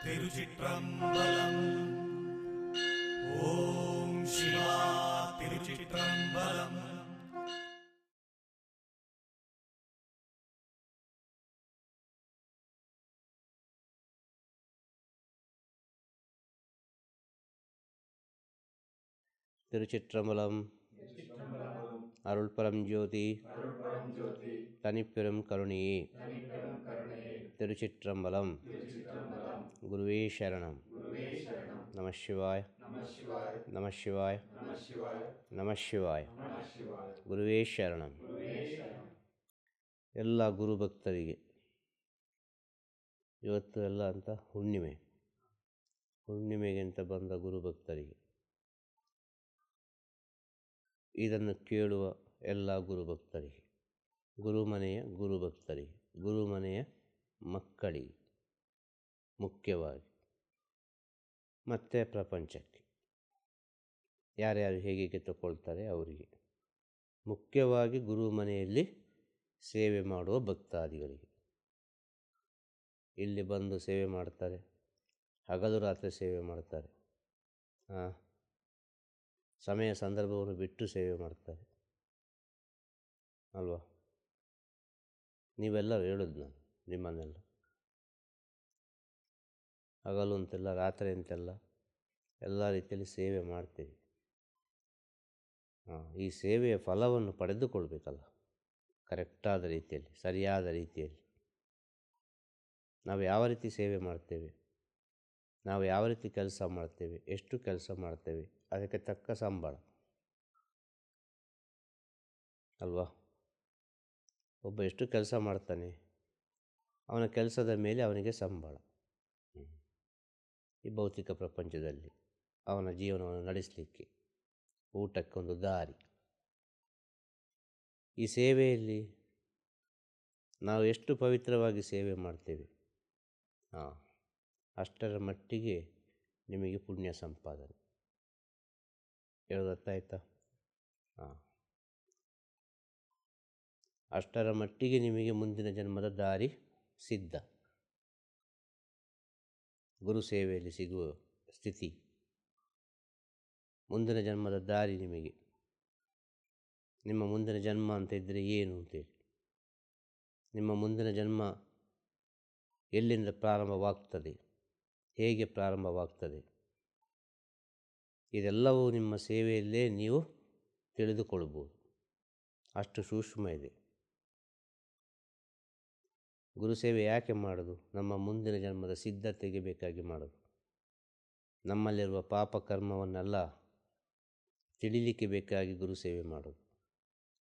திருச்சிற்றம்பலம். ஓம் சிவா திருச்சிற்றம்பலம். திருச்சிற்றம்பலம். அருள் பரம் ஜோதி தனிப்பெரும் கருணையே. திருச்சிற்றம்பலம். குருவே சரணம். நம சிவாய நம சிவாய நம சிவாய. ಗುರುವೇ ಶರಣಂ. ಎಲ್ಲ ಗುರು ಭಕ್ತರಿಗೆ ಇವತ್ತು ಎಲ್ಲ ಅಂತ ಹುಣ್ಣಿಮೆಗೆ ಅಂತ ಬಂದ ಗುರು ಭಕ್ತರಿಗೆ, ಇದನ್ನು ಕೇಳುವ ಎಲ್ಲ ಗುರು ಭಕ್ತರಿಗೆ, ಗುರುಮನೆಯ ಗುರು ಭಕ್ತರಿಗೆ, ಗುರುಮನೆಯ ಮಕ್ಕಳಿಗೆ ಮುಖ್ಯವಾಗಿ, ಮತ್ತು ಪ್ರಪಂಚಕ್ಕೆ ಯಾರ್ಯಾರು ಹೇಗೆ ತಗೊಳ್ತಾರೆ ಅವರಿಗೆ, ಮುಖ್ಯವಾಗಿ ಗುರು ಮನೆಯಲ್ಲಿ ಸೇವೆ ಮಾಡುವ ಭಕ್ತಾದಿಗಳಿಗೆ. ಇಲ್ಲಿ ಬಂದು ಸೇವೆ ಮಾಡ್ತಾರೆ, ಹಗಲು ರಾತ್ರಿ ಸೇವೆ ಮಾಡ್ತಾರೆ, ಸಮಯ ಸಂದರ್ಭವನ್ನು ಬಿಟ್ಟು ಸೇವೆ ಮಾಡ್ತಾರೆ ಅಲ್ವಾ? ನೀವೆಲ್ಲರೂ ಹೇಳೋದು ನಾನು ನಿಮ್ಮನ್ನೆಲ್ಲ, ಹಗಲು ಅಂತೆಲ್ಲ ರಾತ್ರಿ ಅಂತೆಲ್ಲ ಎಲ್ಲ ರೀತಿಯಲ್ಲಿ ಸೇವೆ ಮಾಡ್ತೀವಿ. ಈ ಸೇವೆಯ ಫಲವನ್ನು ಪಡೆದುಕೊಳ್ಬೇಕಲ್ಲ, ಕರೆಕ್ಟಾದ ರೀತಿಯಲ್ಲಿ, ಸರಿಯಾದ ರೀತಿಯಲ್ಲಿ. ನಾವು ಯಾವ ರೀತಿ ಸೇವೆ ಮಾಡ್ತೇವೆ, ನಾವು ಯಾವ ರೀತಿ ಕೆಲಸ ಮಾಡ್ತೇವೆ, ಎಷ್ಟು ಕೆಲಸ ಮಾಡ್ತೇವೆ, ಅದಕ್ಕೆ ತಕ್ಕ ಸಂಬಳ ಅಲ್ವಾ? ಒಬ್ಬ ಎಷ್ಟು ಕೆಲಸ ಮಾಡ್ತಾನೆ, ಅವನ ಕೆಲಸದ ಮೇಲೆ ಅವನಿಗೆ ಸಂಬಳ. ಈ ಭೌತಿಕ ಪ್ರಪಂಚದಲ್ಲಿ ಅವನ ಜೀವನವನ್ನು ನಡೆಸಲಿಕ್ಕೆ ಊಟಕ್ಕೊಂದು ದಾರಿ. ಈ ಸೇವೆಯಲ್ಲಿ ನಾವು ಎಷ್ಟು ಪವಿತ್ರವಾಗಿ ಸೇವೆ ಮಾಡ್ತೇವೆ, ಅಷ್ಟರ ಮಟ್ಟಿಗೆ ನಿಮಗೆ ಪುಣ್ಯ ಸಂಪಾದನೆ. ಹೇಳೋದತ್ತಾಯ್ತಾ? ಅಷ್ಟರ ಮಟ್ಟಿಗೆ ನಿಮಗೆ ಮುಂದಿನ ಜನ್ಮದ ದಾರಿ ಸಿದ್ಧ. ಗುರು ಸೇವೆಯಲ್ಲಿ ಸಿಗುವ ಸ್ಥಿತಿ, ಮುಂದಿನ ಜನ್ಮದ ದಾರಿ ನಿಮಗೆ. ನಿಮ್ಮ ಮುಂದಿನ ಜನ್ಮ ಅಂತ ಇದ್ದರೆ ಏನು ಅಂತೇಳಿ, ನಿಮ್ಮ ಮುಂದಿನ ಜನ್ಮ ಎಲ್ಲಿಂದ ಪ್ರಾರಂಭವಾಗ್ತದೆ, ಹೇಗೆ ಪ್ರಾರಂಭವಾಗ್ತದೆ, ಇದೆಲ್ಲವೂ ನಿಮ್ಮ ಸೇವೆಯಲ್ಲೇ ನೀವು ತಿಳಿದುಕೊಳ್ಬೋದು. ಅಷ್ಟು ಸೂಕ್ಷ್ಮ ಇದೆ. ಗುರುಸೇವೆ ಯಾಕೆ ಮಾಡೋದು? ನಮ್ಮ ಮುಂದಿನ ಜನ್ಮದ ಸಿದ್ಧತೆಗೆ ಬೇಕಾಗಿ ಮಾಡೋದು. ನಮ್ಮಲ್ಲಿರುವ ಪಾಪ ಕರ್ಮವನ್ನೆಲ್ಲ ತಿಳಿಲಿಕ್ಕೆ ಬೇಕಾಗಿ ಗುರುಸೇವೆ ಮಾಡೋದು.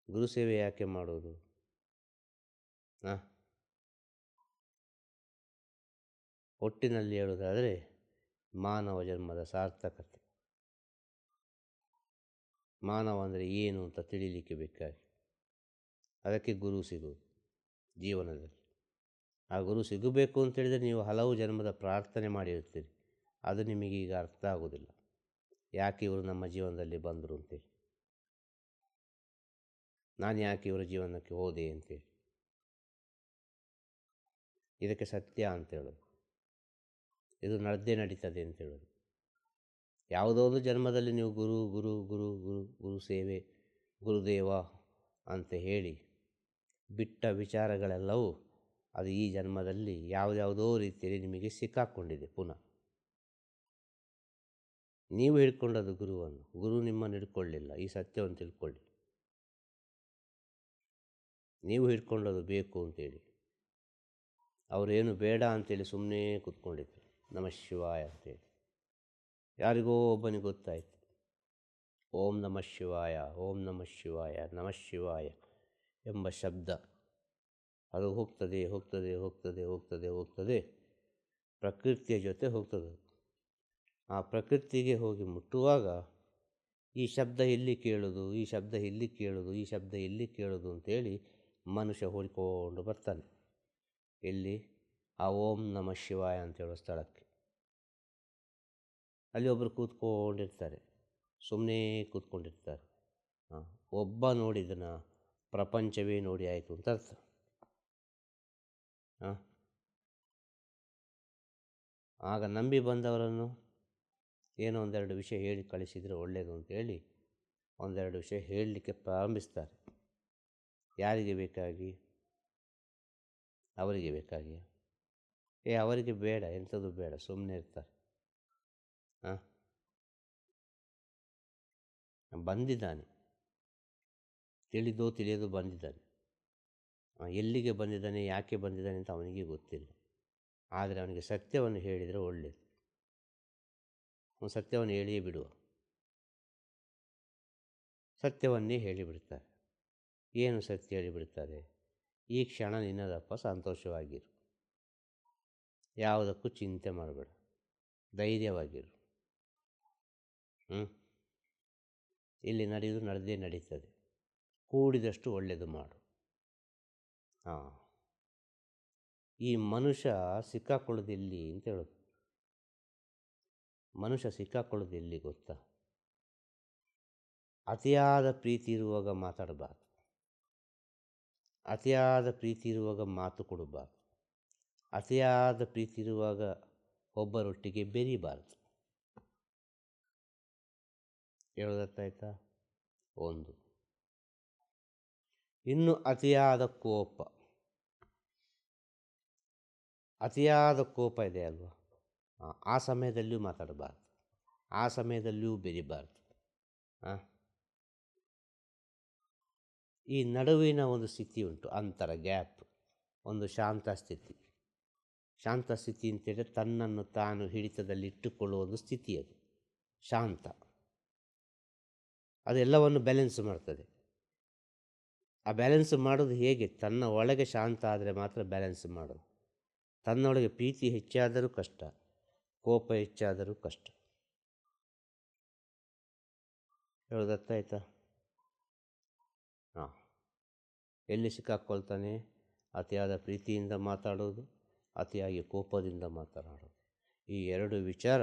ಗುರುಸೇವೆ ಯಾಕೆ ಮಾಡೋದು? ಒಟ್ಟಿನಲ್ಲಿ ಹೇಳೋದಾದರೆ ಮಾನವ ಜನ್ಮದ ಸಾರ್ಥಕತೆ. ಮಾನವ ಅಂದರೆ ಏನು ಅಂತ ತಿಳಿಲಿಕ್ಕೆ ಬೇಕಾಗಿ, ಅದಕ್ಕೆ ಗುರು ಸಿಗೋದು ಜೀವನದಲ್ಲಿ. ಆ ಗುರು ಸಿಗಬೇಕು ಅಂತೇಳಿದರೆ ನೀವು ಹಲವು ಜನ್ಮದ ಪ್ರಾರ್ಥನೆ ಮಾಡಿರ್ತೀರಿ, ಅದು ನಿಮಗೆ ಈಗ ಅರ್ಥ ಆಗೋದಿಲ್ಲ. ಯಾಕೆ ಇವರು ನಮ್ಮ ಜೀವನದಲ್ಲಿ ಬಂದರು ಅಂತೇಳಿ, ನಾನು ಯಾಕೆ ಇವರ ಜೀವನಕ್ಕೆ ಹೋದೆ ಅಂತೇಳಿ. ಇದಕ್ಕೆ ಸತ್ಯ ಅಂತೇಳೋದು, ಇದು ನಡೆದೇ ನಡೀತದೆ ಅಂತೇಳೋದು. ಯಾವುದೋ ಒಂದು ಜನ್ಮದಲ್ಲಿ ನೀವು ಗುರು ಗುರು ಗುರು ಗುರು ಗುರು ಸೇವೆ, ಗುರುದೇವ ಅಂತ ಹೇಳಿ ಬಿಟ್ಟ ವಿಚಾರಗಳೆಲ್ಲವೂ ಅದು ಈ ಜನ್ಮದಲ್ಲಿ ಯಾವುದ್ಯಾವುದೋ ರೀತಿಯಲ್ಲಿ ನಿಮಗೆ ಸಿಕ್ಕಾಕ್ಕೊಂಡಿದೆ. ಪುನಃ ನೀವು ಹಿಡ್ಕೊಂಡದ್ದು ಗುರುವನ್ನು, ಗುರು ನಿಮ್ಮನ್ನು ಹಿಡ್ಕೊಳ್ಳಿಲ್ಲ. ಈ ಸತ್ಯವನ್ನು ತಿಳ್ಕೊಳ್ಳಿ. ನೀವು ಹಿಡ್ಕೊಂಡದ್ದು ಬೇಕು ಅಂತೇಳಿ, ಅವರೇನು ಬೇಡ ಅಂತೇಳಿ ಸುಮ್ಮನೆ ಕೂತ್ಕೊಂಡಿದ್ರು. ನಮಃ ಶಿವಾಯ ಅಂತೇಳಿ ಯಾರಿಗೋ ಒಬ್ಬನಿಗೆ ಗೊತ್ತಾಯಿತು. ಓಂ ನಮಃ ಶಿವಾಯ, ಓಂ ನಮಃ ಶಿವಾಯ, ನಮಃ ಶಿವಾಯ ಎಂಬ ಶಬ್ದ ಅದು ಹೋಗ್ತದೆ ಹೋಗ್ತದೆ ಹೋಗ್ತದೆ ಹೋಗ್ತದೆ ಹೋಗ್ತದೆ ಪ್ರಕೃತಿಯ ಜೊತೆ ಹೋಗ್ತದೆ. ಆ ಪ್ರಕೃತಿಗೆ ಹೋಗಿ ಮುಟ್ಟುವಾಗ ಈ ಶಬ್ದ ಎಲ್ಲಿ ಕೇಳೋದು, ಈ ಶಬ್ದ ಎಲ್ಲಿ ಕೇಳೋದು, ಈ ಶಬ್ದ ಎಲ್ಲಿ ಕೇಳೋದು ಅಂತೇಳಿ ಮನುಷ್ಯ ಓಡಿಕೊಂಡು ಬರ್ತಾನೆ. ಎಲ್ಲಿ? ಆ ಓಂ ನಮಃ ಶಿವಾಯ ಅಂತೇಳೋ ಸ್ಥಳಕ್ಕೆ. ಅಲ್ಲಿ ಒಬ್ಬರು ಕೂತ್ಕೊಂಡಿರ್ತಾರೆ, ಸುಮ್ಮನೆ ಕೂತ್ಕೊಂಡಿರ್ತಾರೆ. ಒಬ್ಬ ನೋಡಿದನ ಪ್ರಪಂಚವೇ ನೋಡಿ ಆಯಿತು ಅಂತ ಅರ್ಥ. ಆಗ ನಂಬಿ ಬಂದವರನ್ನು ಏನೋ ಒಂದೆರಡು ವಿಷಯ ಹೇಳಿ ಕಳಿಸಿದರೆ ಒಳ್ಳೆಯದು ಅಂತೇಳಿ ಒಂದೆರಡು ವಿಷಯ ಹೇಳಲಿಕ್ಕೆ ಪ್ರಾರಂಭಿಸ್ತಾರೆ. ಯಾರಿಗೆ ಬೇಕಾಗಿ? ಅವರಿಗೆ ಬೇಕಾಗಿ. ಅವರಿಗೆ ಬೇಡ, ಎಂಥದ್ದು ಬೇಡ, ಸುಮ್ಮನೆ ಇರ್ತಾರೆ. ಬಂದಿದ್ದಾನೆ, ತಿಳಿದೋ ತಿಳಿಯೋದು ಬಂದಿದ್ದಾನೆ. ಎಲ್ಲಿಗೆ ಬಂದಿದ್ದಾನೆ, ಯಾಕೆ ಬಂದಿದ್ದಾನೆ ಅಂತ ಅವನಿಗೆ ಗೊತ್ತಿಲ್ಲ. ಆದರೆ ಅವನಿಗೆ ಸತ್ಯವನ್ನು ಹೇಳಿದರೆ ಒಳ್ಳೆಯದು. ಅವನು ಸತ್ಯವನ್ನು ಹೇಳಿಯೇ ಬಿಡುವ. ಸತ್ಯವನ್ನೇ ಹೇಳಿಬಿಡ್ತಾರೆ. ಏನು ಸತ್ಯ ಹೇಳಿಬಿಡ್ತಾರೆ? ಈ ಕ್ಷಣ ನಿನ್ನದಪ್ಪ, ಸಂತೋಷವಾಗಿರು, ಯಾವುದಕ್ಕೂ ಚಿಂತೆ ಮಾಡಬೇಡ, ಧೈರ್ಯವಾಗಿರು. ಇಲ್ಲಿ ನಡೆಯುವುದು ನಡೆದೇ ನಡೀತದೆ, ಕೂಡಿದಷ್ಟು ಒಳ್ಳೆಯದು ಮಾಡು. ಈ ಮನುಷ್ಯ ಸಿಕ್ಕಾಕೊಳ್ಳೋದಿಲ್ಲಿ ಅಂತ ಹೇಳೋದು. ಮನುಷ್ಯ ಸಿಕ್ಕಾಕೊಳ್ಳೋದಿಲ್ಲಿ ಗೊತ್ತಾ? ಅತಿಯಾದ ಪ್ರೀತಿ ಇರುವಾಗ ಮಾತಾಡಬಾರ್ದು, ಅತಿಯಾದ ಪ್ರೀತಿ ಇರುವಾಗ ಮಾತು ಕೊಡಬಾರ್ದು, ಅತಿಯಾದ ಪ್ರೀತಿ ಇರುವಾಗ ಒಬ್ಬರೊಟ್ಟಿಗೆ ಬೆರೀಬಾರ್ದು. ಹೇಳೋದತ್ತಾಯ್ತಾ? ಒಂದು. ಇನ್ನು ಅತಿಯಾದ ಕೋಪ, ಅತಿಯಾದ ಕೋಪ ಇದೆ ಅಲ್ವಾ, ಆ ಸಮಯದಲ್ಲಿಯೂ ಮಾತಾಡಬಾರ್ದು, ಆ ಸಮಯದಲ್ಲಿಯೂ ಬೆರಿಬಾರ್ದು. ಈ ನಡುವಿನ ಒಂದು ಸ್ಥಿತಿ ಉಂಟು, ಅಂತರ, ಗ್ಯಾಪ್, ಒಂದು ಶಾಂತ ಸ್ಥಿತಿ. ಶಾಂತ ಸ್ಥಿತಿ ಅಂತೇಳಿದ್ರೆ ತನ್ನನ್ನು ತಾನು ಹಿಡಿತದಲ್ಲಿ ಇಟ್ಟುಕೊಳ್ಳುವ ಒಂದು ಸ್ಥಿತಿ, ಅದು ಶಾಂತ. ಅದೆಲ್ಲವನ್ನು ಬ್ಯಾಲೆನ್ಸ್ ಮಾಡ್ತದೆ. ಆ ಬ್ಯಾಲೆನ್ಸ್ ಮಾಡೋದು ಹೇಗೆ? ತನ್ನ ಒಳಗೆ ಶಾಂತ ಆದರೆ ಮಾತ್ರ ಬ್ಯಾಲೆನ್ಸ್ ಮಾಡೋದು. ತನ್ನೊಳಗೆ ಪ್ರೀತಿ ಹೆಚ್ಚಾದರೂ ಕಷ್ಟ, ಕೋಪ ಹೆಚ್ಚಾದರೂ ಕಷ್ಟ. ಹೇಳೋದತ್ತಾಯ್ತಾ? ಎಲ್ಲಿ ಸಿಕ್ಕಾಕ್ಕೊಳ್ತಾನೆ? ಅತಿಯಾದ ಪ್ರೀತಿಯಿಂದ ಮಾತಾಡೋದು, ಅತಿಯಾಗಿ ಕೋಪದಿಂದ ಮಾತನಾಡೋದು. ಈ ಎರಡು ವಿಚಾರ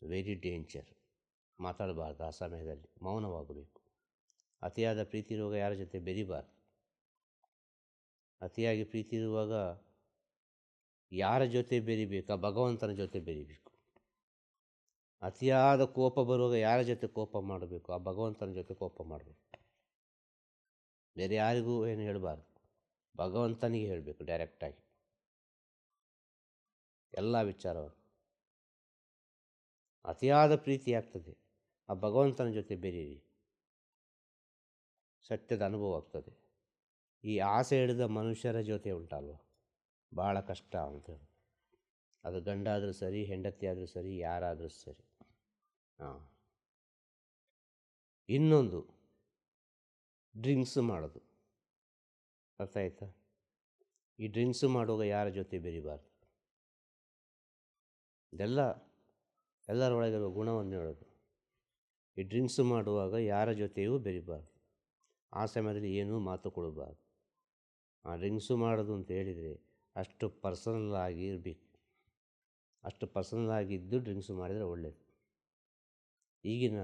ವೆರಿ ಡೇಂಜರ್. ಮಾತಾಡಬಾರ್ದು ಆ ಸಮಯದಲ್ಲಿ, ಮೌನವಾಗಬೇಕು. ಅತಿಯಾದ ಪ್ರೀತಿ ಇರುವಾಗ ಯಾರ ಜೊತೆ ಬೆರಿಬಾರ್ದು. ಅತಿಯಾಗಿ ಪ್ರೀತಿ ಇರುವಾಗ ಯಾರ ಜೊತೆ ಬೆರಿಬೇಕು? ಆ ಭಗವಂತನ ಜೊತೆ ಬೆರಿಬೇಕು. ಅತಿಯಾದ ಕೋಪ ಬರುವಾಗ ಯಾರ ಜೊತೆ ಕೋಪ ಮಾಡಬೇಕು? ಆ ಭಗವಂತನ ಜೊತೆ ಕೋಪ ಮಾಡಬೇಕು. ಬೇರೆ ಯಾರಿಗೂ ಏನು ಹೇಳಬಾರ್ದು, ಭಗವಂತನಿಗೆ ಹೇಳಬೇಕು ಡೈರೆಕ್ಟಾಗಿ ಎಲ್ಲ ವಿಚಾರವನ್ನು. ಅತಿಯಾದ ಪ್ರೀತಿ ಆಗ್ತದೆ, ಆ ಭಗವಂತನ ಜೊತೆ ಬೆರೀರಿ, ಸತ್ಯದ ಅನುಭವ ಆಗ್ತದೆ. ಈ ಆಸೆ ಹಿಡಿದ ಮನುಷ್ಯರ ಜೊತೆ ಉಂಟಲ್ವ, ಭಾಳ ಕಷ್ಟ ಅಂತ. ಅದು ಗಂಡಾದರೂ ಸರಿ, ಹೆಂಡತಿ ಆದರೂ ಸರಿ, ಯಾರಾದರೂ ಸರಿ. ಇನ್ನೊಂದು, ಡ್ರಿಂಕ್ಸ್ ಮಾಡೋದು. ಅರ್ಥ ಆಯ್ತಾ? ಈ ಡ್ರಿಂಕ್ಸ್ ಮಾಡುವಾಗ ಯಾರ ಜೊತೆ ಬೆರಿಬಾರ್ದು. ಎಲ್ಲರೊಳಗಿರುವ ಗುಣವನ್ನು ಹೇಳೋದು. ಈ ಡ್ರಿಂಕ್ಸ್ ಮಾಡುವಾಗ ಯಾರ ಜೊತೆಯೂ ಬೆರಿಬಾರ್ದು. ಆ ಸಮಯದಲ್ಲಿ ಏನೂ ಮಾತು ಕೊಡಬಾರ್ದು. ಆ ಡ್ರಿಂಕ್ಸು ಮಾಡೋದು ಅಂತ ಹೇಳಿದರೆ ಅಷ್ಟು ಪರ್ಸನಲ್ ಆಗಿ ಇರಬೇಕು. ಅಷ್ಟು ಪರ್ಸನಲ್ ಆಗಿದ್ದು ಡ್ರಿಂಕ್ಸ್ ಮಾಡಿದರೆ ಒಳ್ಳೆಯದು. ಈಗಿನ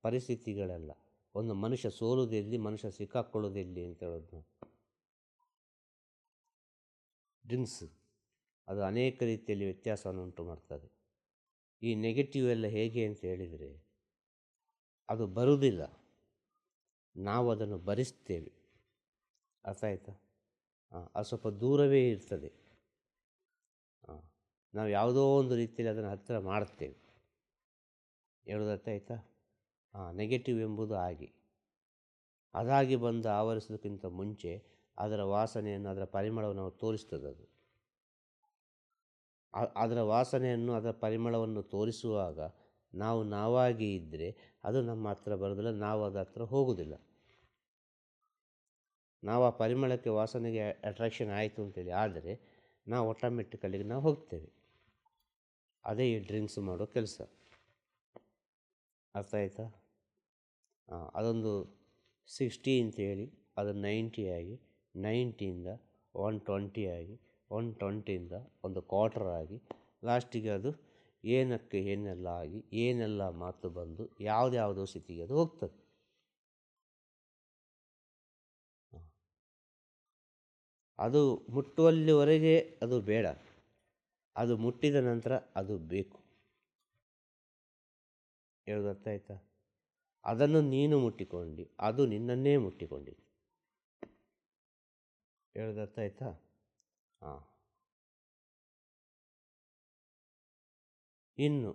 ಪರಿಸ್ಥಿತಿಗಳೆಲ್ಲ, ಒಂದು ಮನುಷ್ಯ ಸೋಲುವುದೆಲ್ಲಿ, ಮನುಷ್ಯ ಸಿಕ್ಕಾಕೊಳ್ಳೋದೆಲ್ಲಿ ಅಂತ ಹೇಳೋದು. ಡ್ರಿಂಕ್ಸ್ ಅದು ಅನೇಕ ರೀತಿಯಲ್ಲಿ ವ್ಯತ್ಯಾಸವನ್ನು ಉಂಟು ಮಾಡ್ತದೆ. ಈ ನೆಗೆಟಿವ್ ಎಲ್ಲ ಹೇಗೆ ಅಂತ ಹೇಳಿದರೆ, ಅದು ಬರುವುದಿಲ್ಲ, ನಾವು ಅದನ್ನು ಭರಿಸ್ತೇವೆ. ಅರ್ಥ ಆಯ್ತಾ? ಅದು ಸ್ವಲ್ಪ ದೂರವೇ ಇರ್ತದೆ. ನಾವು ಯಾವುದೋ ಒಂದು ರೀತಿಯಲ್ಲಿ ಅದನ್ನು ಹತ್ತಿರ ಮಾಡ್ತೇವೆ. ಹೇಳೋದರ್ಥ ಆಯ್ತಾ? ನೆಗೆಟಿವ್ ಎಂಬುದು ಹಾಗೆ, ಅದಾಗಿ ಬಂದು ಆವರಿಸೋದಕ್ಕಿಂತ ಮುಂಚೆ ಅದರ ವಾಸನೆಯನ್ನು, ಅದರ ಪರಿಮಳವನ್ನು ನಾವು ತೋರಿಸ್ತದೆ. ಅದು ಅದರ ವಾಸನೆಯನ್ನು, ಅದರ ಪರಿಮಳವನ್ನು ತೋರಿಸುವಾಗ ನಾವು ನಾವಾಗಿ ಇದ್ದರೆ ಅದು ನಮ್ಮ ಹತ್ರ ಬರೋದಿಲ್ಲ, ನಾವು ಅದರ ಹತ್ರ ಹೋಗೋದಿಲ್ಲ. ನಾವು ಆ ಪರಿಮಳಕ್ಕೆ, ವಾಸನೆಗೆ ಅಟ್ರಾಕ್ಷನ್ ಆಯಿತು ಅಂತೇಳಿ ಆದರೆ ನಾವು ಆಟೋಮೆಟಿಕಲ್ಲಿಗೆ ನಾವು ಹೋಗ್ತೇವೆ. ಅದೇ ಈ ಡ್ರಿಂಕ್ಸ್ ಮಾಡೋ ಕೆಲಸ. ಅರ್ಥ ಆಯ್ತಾ? ಅದೊಂದು 60 ಅಂತೇಳಿ ಅದು 90 ಆಗಿ, 90ಯಿಂದ 120 ಆಗಿ, 120ಯಿಂದ ಒಂದು ಕ್ವಾರ್ಟರ್ ಆಗಿ, ಲಾಸ್ಟಿಗೆ ಅದು ಏನಕ್ಕೆ ಏನೆಲ್ಲ ಆಗಿ, ಏನೆಲ್ಲ ಮಾತು ಬಂದು ಯಾವುದ್ಯಾವುದೋ ಸ್ಥಿತಿಗೆ ಅದು ಹೋಗ್ತದೆ. ಅದು ಮುಟ್ಟುವಲ್ಲಿವರೆಗೆ ಅದು ಬೇಡ. ಅದು ಮುಟ್ಟಿದ ನಂತರ ಅದು ಬೇಕು. ಹೇಳೋದು ಅರ್ಥ ಆಯ್ತಾ? ಅದನ್ನು ನೀನು ಮುಟ್ಟಿಕೊಂಡು ಅದು ನಿನ್ನನ್ನೇ ಮುಟ್ಟಿಕೊಂಡಿದೆ. ಹೇಳೋದು ಅರ್ಥ ಆಯ್ತಾ? ಹಾಂ. ಇನ್ನು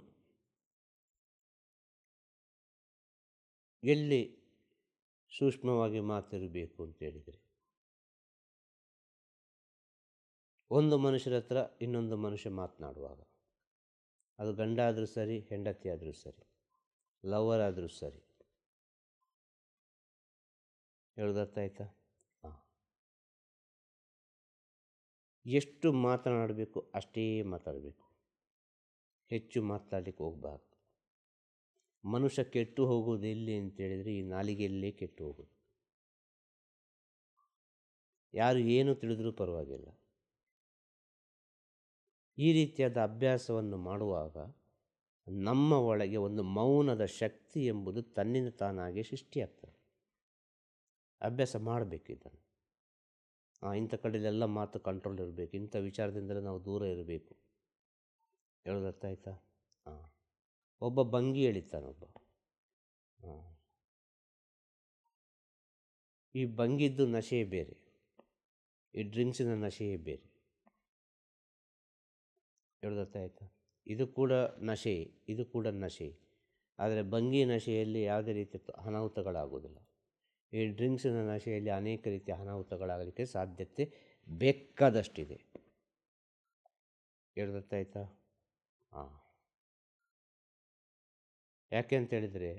ಎಲ್ಲಿ ಸೂಕ್ಷ್ಮವಾಗಿ ಮಾತಿರಬೇಕು ಅಂತೇಳಿದರೆ, ಒಂದು ಮನುಷ್ಯರ ಹತ್ರ ಇನ್ನೊಂದು ಮನುಷ್ಯ ಮಾತನಾಡುವಾಗ, ಅದು ಗಂಡ ಆದರೂ ಸರಿ, ಹೆಂಡತಿ ಆದರೂ ಸರಿ, ಲವರ್ ಆದರೂ ಸರಿ. ಹೇಳೋದು ಅರ್ಥ ಆಯ್ತಾ? ಹಾಂ. ಎಷ್ಟು ಮಾತನಾಡಬೇಕು ಅಷ್ಟೇ ಮಾತಾಡಬೇಕು, ಹೆಚ್ಚು ಮಾತನಾಡಲಿಕ್ಕೆ ಹೋಗಬಾರ್ದು. ಮನುಷ್ಯ ಕೆಟ್ಟು ಹೋಗೋದು ಎಲ್ಲಿ ಅಂತೇಳಿದರೆ ಈ ನಾಲಿಗೆಯಲ್ಲೇ ಕೆಟ್ಟು ಹೋಗೋದು. ಯಾರು ಏನು ತಿಳಿದ್ರೂ ಪರವಾಗಿಲ್ಲ. ಈ ರೀತಿಯಾದ ಅಭ್ಯಾಸವನ್ನು ಮಾಡುವಾಗ ನಮ್ಮ ಒಳಗೆ ಒಂದು ಮೌನದ ಶಕ್ತಿ ಎಂಬುದು ತನ್ನಿಂದ ತಾನಾಗಿ ಸೃಷ್ಟಿಯಾಗ್ತದೆ. ಅಭ್ಯಾಸ ಮಾಡಬೇಕು ಇದನ್ನು. ಇಂಥ ಕಡೆಯಲ್ಲೆಲ್ಲ ಮಾತು ಕಂಟ್ರೋಲ್ ಇರಬೇಕು, ಇಂಥ ವಿಚಾರದಿಂದಲೇ ನಾವು ದೂರ ಇರಬೇಕು. ಹೇಳೋದು ಅರ್ಥ ಆಯ್ತಾ? ಹಾಂ. ಒಬ್ಬ ಭಂಗಿ ಹೇಳಿದ್ದಾನೊಬ್ಬ. ಈ ಭಂಗಿದ್ದು ನಶೆಯೇ ಬೇರೆ, ಈ ಡ್ರಿಂಕ್ಸಿನ ನಶೆಯೇ ಬೇರೆ. ಹೇಳೋದು ಅರ್ಥ ಆಯ್ತಾ? ಇದು ಕೂಡ ನಶೆ, ಇದು ಕೂಡ ನಶೆ. ಆದರೆ ಭಂಗಿ ನಶೆಯಲ್ಲಿ ಯಾವುದೇ ರೀತಿಯ ಅನಾಹುತಗಳಾಗೋದಿಲ್ಲ. ಈ ಡ್ರಿಂಕ್ಸಿನ ನಶೆಯಲ್ಲಿ ಅನೇಕ ರೀತಿಯ ಅನಾಹುತಗಳಾಗಲಿಕ್ಕೆ ಸಾಧ್ಯತೆ ಬೇಕಾದಷ್ಟಿದೆ. ಹೇಳೋದು ಅರ್ಥ ಆಯ್ತಾ? ಹಾಂ. ಯಾಕೆ ಅಂತೇಳಿದರೆ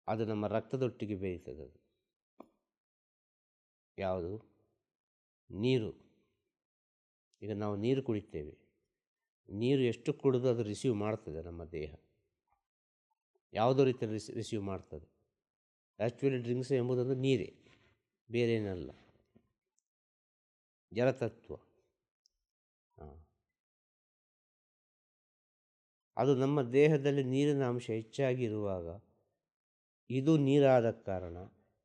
ಅದು ನಮ್ಮ ರಕ್ತದೊಟ್ಟಿಗೆ ಬೇಯ್ತದೆ. ಅದು ಯಾವುದು? ನೀರು. ಈಗ ನಾವು ನೀರು ಕುಡಿತೇವೆ, ನೀರು ಎಷ್ಟು ಕುಡಿದು ಅದು ರಿಸೀವ್ ಮಾಡ್ತದೆ ನಮ್ಮ ದೇಹ, ಯಾವುದೋ ರೀತಿಯಲ್ಲಿ ರಿಸೀವ್ ಮಾಡ್ತದೆ. ಆ್ಯಕ್ಚುಲಿ ಡ್ರಿಂಕ್ಸ್ ಎಂಬುದೊಂದು ನೀರೇ, ಬೇರೇನಲ್ಲ, ಜಲತತ್ವ. ಅದು ನಮ್ಮ ದೇಹದಲ್ಲಿ ನೀರಿನ ಅಂಶ ಹೆಚ್ಚಾಗಿರುವಾಗ, ಇದು ನೀರಾದ ಕಾರಣ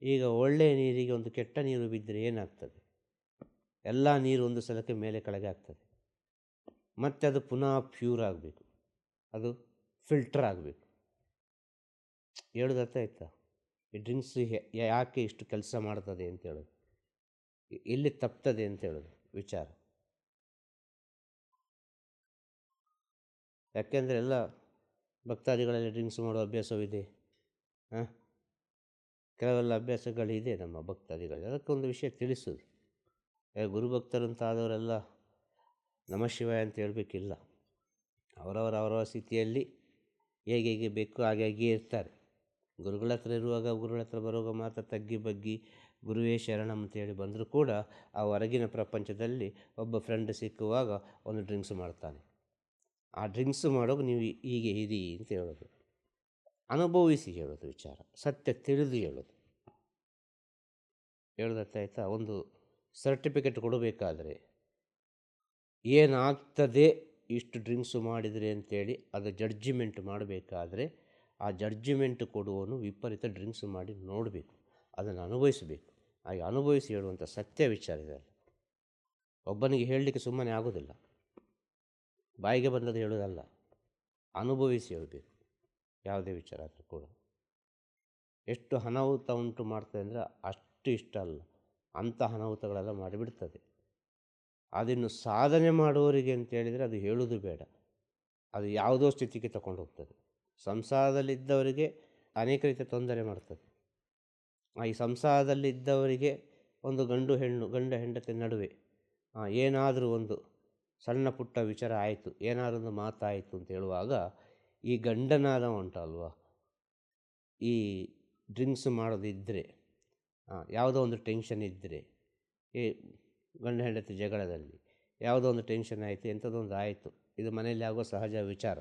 ಈಗ ಒಳ್ಳೆಯ ನೀರಿಗೆ ಒಂದು ಕೆಟ್ಟ ನೀರು ಬಿದ್ದರೆ ಏನಾಗ್ತದೆ? ಎಲ್ಲ ನೀರು ಒಂದು ಸಲಕ್ಕೆ ಮೇಲೆ ಕೆಳಗೆ ಆಗ್ತದೆ. ಮತ್ತು ಅದು ಪುನಃ ಪ್ಯೂರ್ ಆಗಬೇಕು, ಅದು ಫಿಲ್ಟರ್ ಆಗಬೇಕು. ಹೇಳೋದು ಅರ್ಥ ಆಯ್ತಾ? ಈ ಡ್ರಿಂಕ್ಸ್ ಯಾಕೆ ಇಷ್ಟು ಕೆಲಸ ಮಾಡ್ತದೆ ಅಂತ ಹೇಳೋದು, ಎಲ್ಲಿ ತಪ್ತದೆ ಅಂತ ಹೇಳೋದು ವಿಚಾರ. ಯಾಕೆಂದರೆ ಎಲ್ಲ ಭಕ್ತಾದಿಗಳಲ್ಲಿ ಡ್ರಿಂಕ್ಸ್ ಮಾಡೋ ಅಭ್ಯಾಸವಿದೆ. ಕೆಲವೆಲ್ಲ ಅಭ್ಯಾಸಗಳಿದೆ ನಮ್ಮ ಭಕ್ತಾದಿಗಳಲ್ಲಿ. ಅದಕ್ಕೊಂದು ವಿಷಯ ತಿಳಿಸೋದು. ಗುರುಭಕ್ತರಂತ ಆದವರೆಲ್ಲ ನಮಃ ಶಿವಾಯ ಅಂತ ಹೇಳಬೇಕಿಲ್ಲ. ಅವರವರ ಸ್ಥಿತಿಯಲ್ಲಿ ಹೇಗೆ ಬೇಕು ಹಾಗೆ ಇರ್ತಾರೆ. ಗುರುಗಳ ಹತ್ರ ಇರುವಾಗ, ಗುರುಗಳ ಹತ್ರ ಬರುವಾಗ ಮಾತ್ರ ತಗ್ಗಿ ಬಗ್ಗಿ ಗುರುವೇ ಶರಣಂ ಅಂತೇಳಿ ಬಂದರೂ ಕೂಡ ಆ ಹೊರಗಿನ ಪ್ರಪಂಚದಲ್ಲಿ ಒಬ್ಬ ಫ್ರೆಂಡ್ ಸಿಕ್ಕುವಾಗ ಒಂದು ಡ್ರಿಂಕ್ಸ್ ಮಾಡ್ತಾನೆ. ಆ ಡ್ರಿಂಕ್ಸ್ ಮಾಡೋದು ನೀವು ಹೀಗೆ ಇರಿ ಅಂತ ಹೇಳೋದು, ಅನುಭವಿಸಿ ಹೇಳೋದು ವಿಚಾರ, ಸತ್ಯ ತಿಳಿದು ಹೇಳೋದು. ಹೇಳೋದು ಅರ್ಥ ಆಯ್ತಾ? ಒಂದು ಸರ್ಟಿಫಿಕೇಟ್ ಕೊಡಬೇಕಾದ್ರೆ ಏನಾಗ್ತದೆ ಇಷ್ಟು ಡ್ರಿಂಕ್ಸು ಮಾಡಿದರೆ ಅಂತೇಳಿ ಅದು ಜಡ್ಜಿಮೆಂಟ್ ಮಾಡಬೇಕಾದ್ರೆ, ಆ ಜಡ್ಜಿಮೆಂಟ್ ಕೊಡುವವನು ವಿಪರೀತ ಡ್ರಿಂಕ್ಸ್ ಮಾಡಿ ನೋಡಬೇಕು, ಅದನ್ನು ಅನುಭವಿಸಬೇಕು. ಹಾಗೆ ಅನುಭವಿಸಿ ಹೇಳುವಂಥ ಸತ್ಯ ವಿಚಾರ ಇದೆ. ಒಬ್ಬನಿಗೆ ಹೇಳಲಿಕ್ಕೆ ಸುಮ್ಮನೆ ಆಗೋದಿಲ್ಲ, ಬಾಯಿಗೆ ಬಂದದ್ದು ಹೇಳೋದಲ್ಲ, ಅನುಭವಿಸಿ ಹೇಳಬೇಕು ಯಾವುದೇ ವಿಚಾರ ಆದರೂ ಕೂಡ. ಎಷ್ಟು ಅನಾಹುತ ಉಂಟು ಮಾಡ್ತದೆ ಅಂದರೆ ಅಷ್ಟು ಇಷ್ಟ ಅಲ್ಲ, ಅಂಥ ಅನಾಹುತಗಳೆಲ್ಲ ಮಾಡಿಬಿಡ್ತದೆ. ಅದನ್ನು ಸಾಧನೆ ಮಾಡುವವರಿಗೆ ಅಂತೇಳಿದರೆ ಅದು ಹೇಳೋದು ಬೇಡ, ಅದು ಯಾವುದೋ ಸ್ಥಿತಿಗೆ ತಗೊಂಡು ಹೋಗ್ತದೆ. ಸಂಸಾರದಲ್ಲಿದ್ದವರಿಗೆ ಅನೇಕ ರೀತಿಯ ತೊಂದರೆ ಮಾಡ್ತದೆ. ಈ ಸಂಸಾರದಲ್ಲಿದ್ದವರಿಗೆ ಒಂದು ಗಂಡ ಹೆಂಡತಿ ನಡುವೆ ಏನಾದರೂ ಒಂದು ಸಣ್ಣ ಪುಟ್ಟ ವಿಚಾರ ಆಯಿತು, ಏನಾದರೂ ಒಂದು ಮಾತಾಯಿತು ಅಂತ ಹೇಳುವಾಗ ಈ ಗಂಡನಾದ ಉಂಟಲ್ವ, ಈ ಡ್ರಿಂಕ್ಸ್ ಮಾಡೋದಿದ್ದರೆ, ಯಾವುದೋ ಒಂದು ಟೆನ್ಷನ್ ಇದ್ದರೆ, ಈ ಗಂಡ ಹೆಂಡತಿ ಜಗಳದಲ್ಲಿ ಯಾವುದೋ ಒಂದು ಟೆನ್ಷನ್ ಆಯಿತು, ಎಂಥದ್ದೊಂದು ಆಯಿತು, ಇದು ಮನೆಯಲ್ಲಿ ಆಗೋ ಸಹಜ ವಿಚಾರ.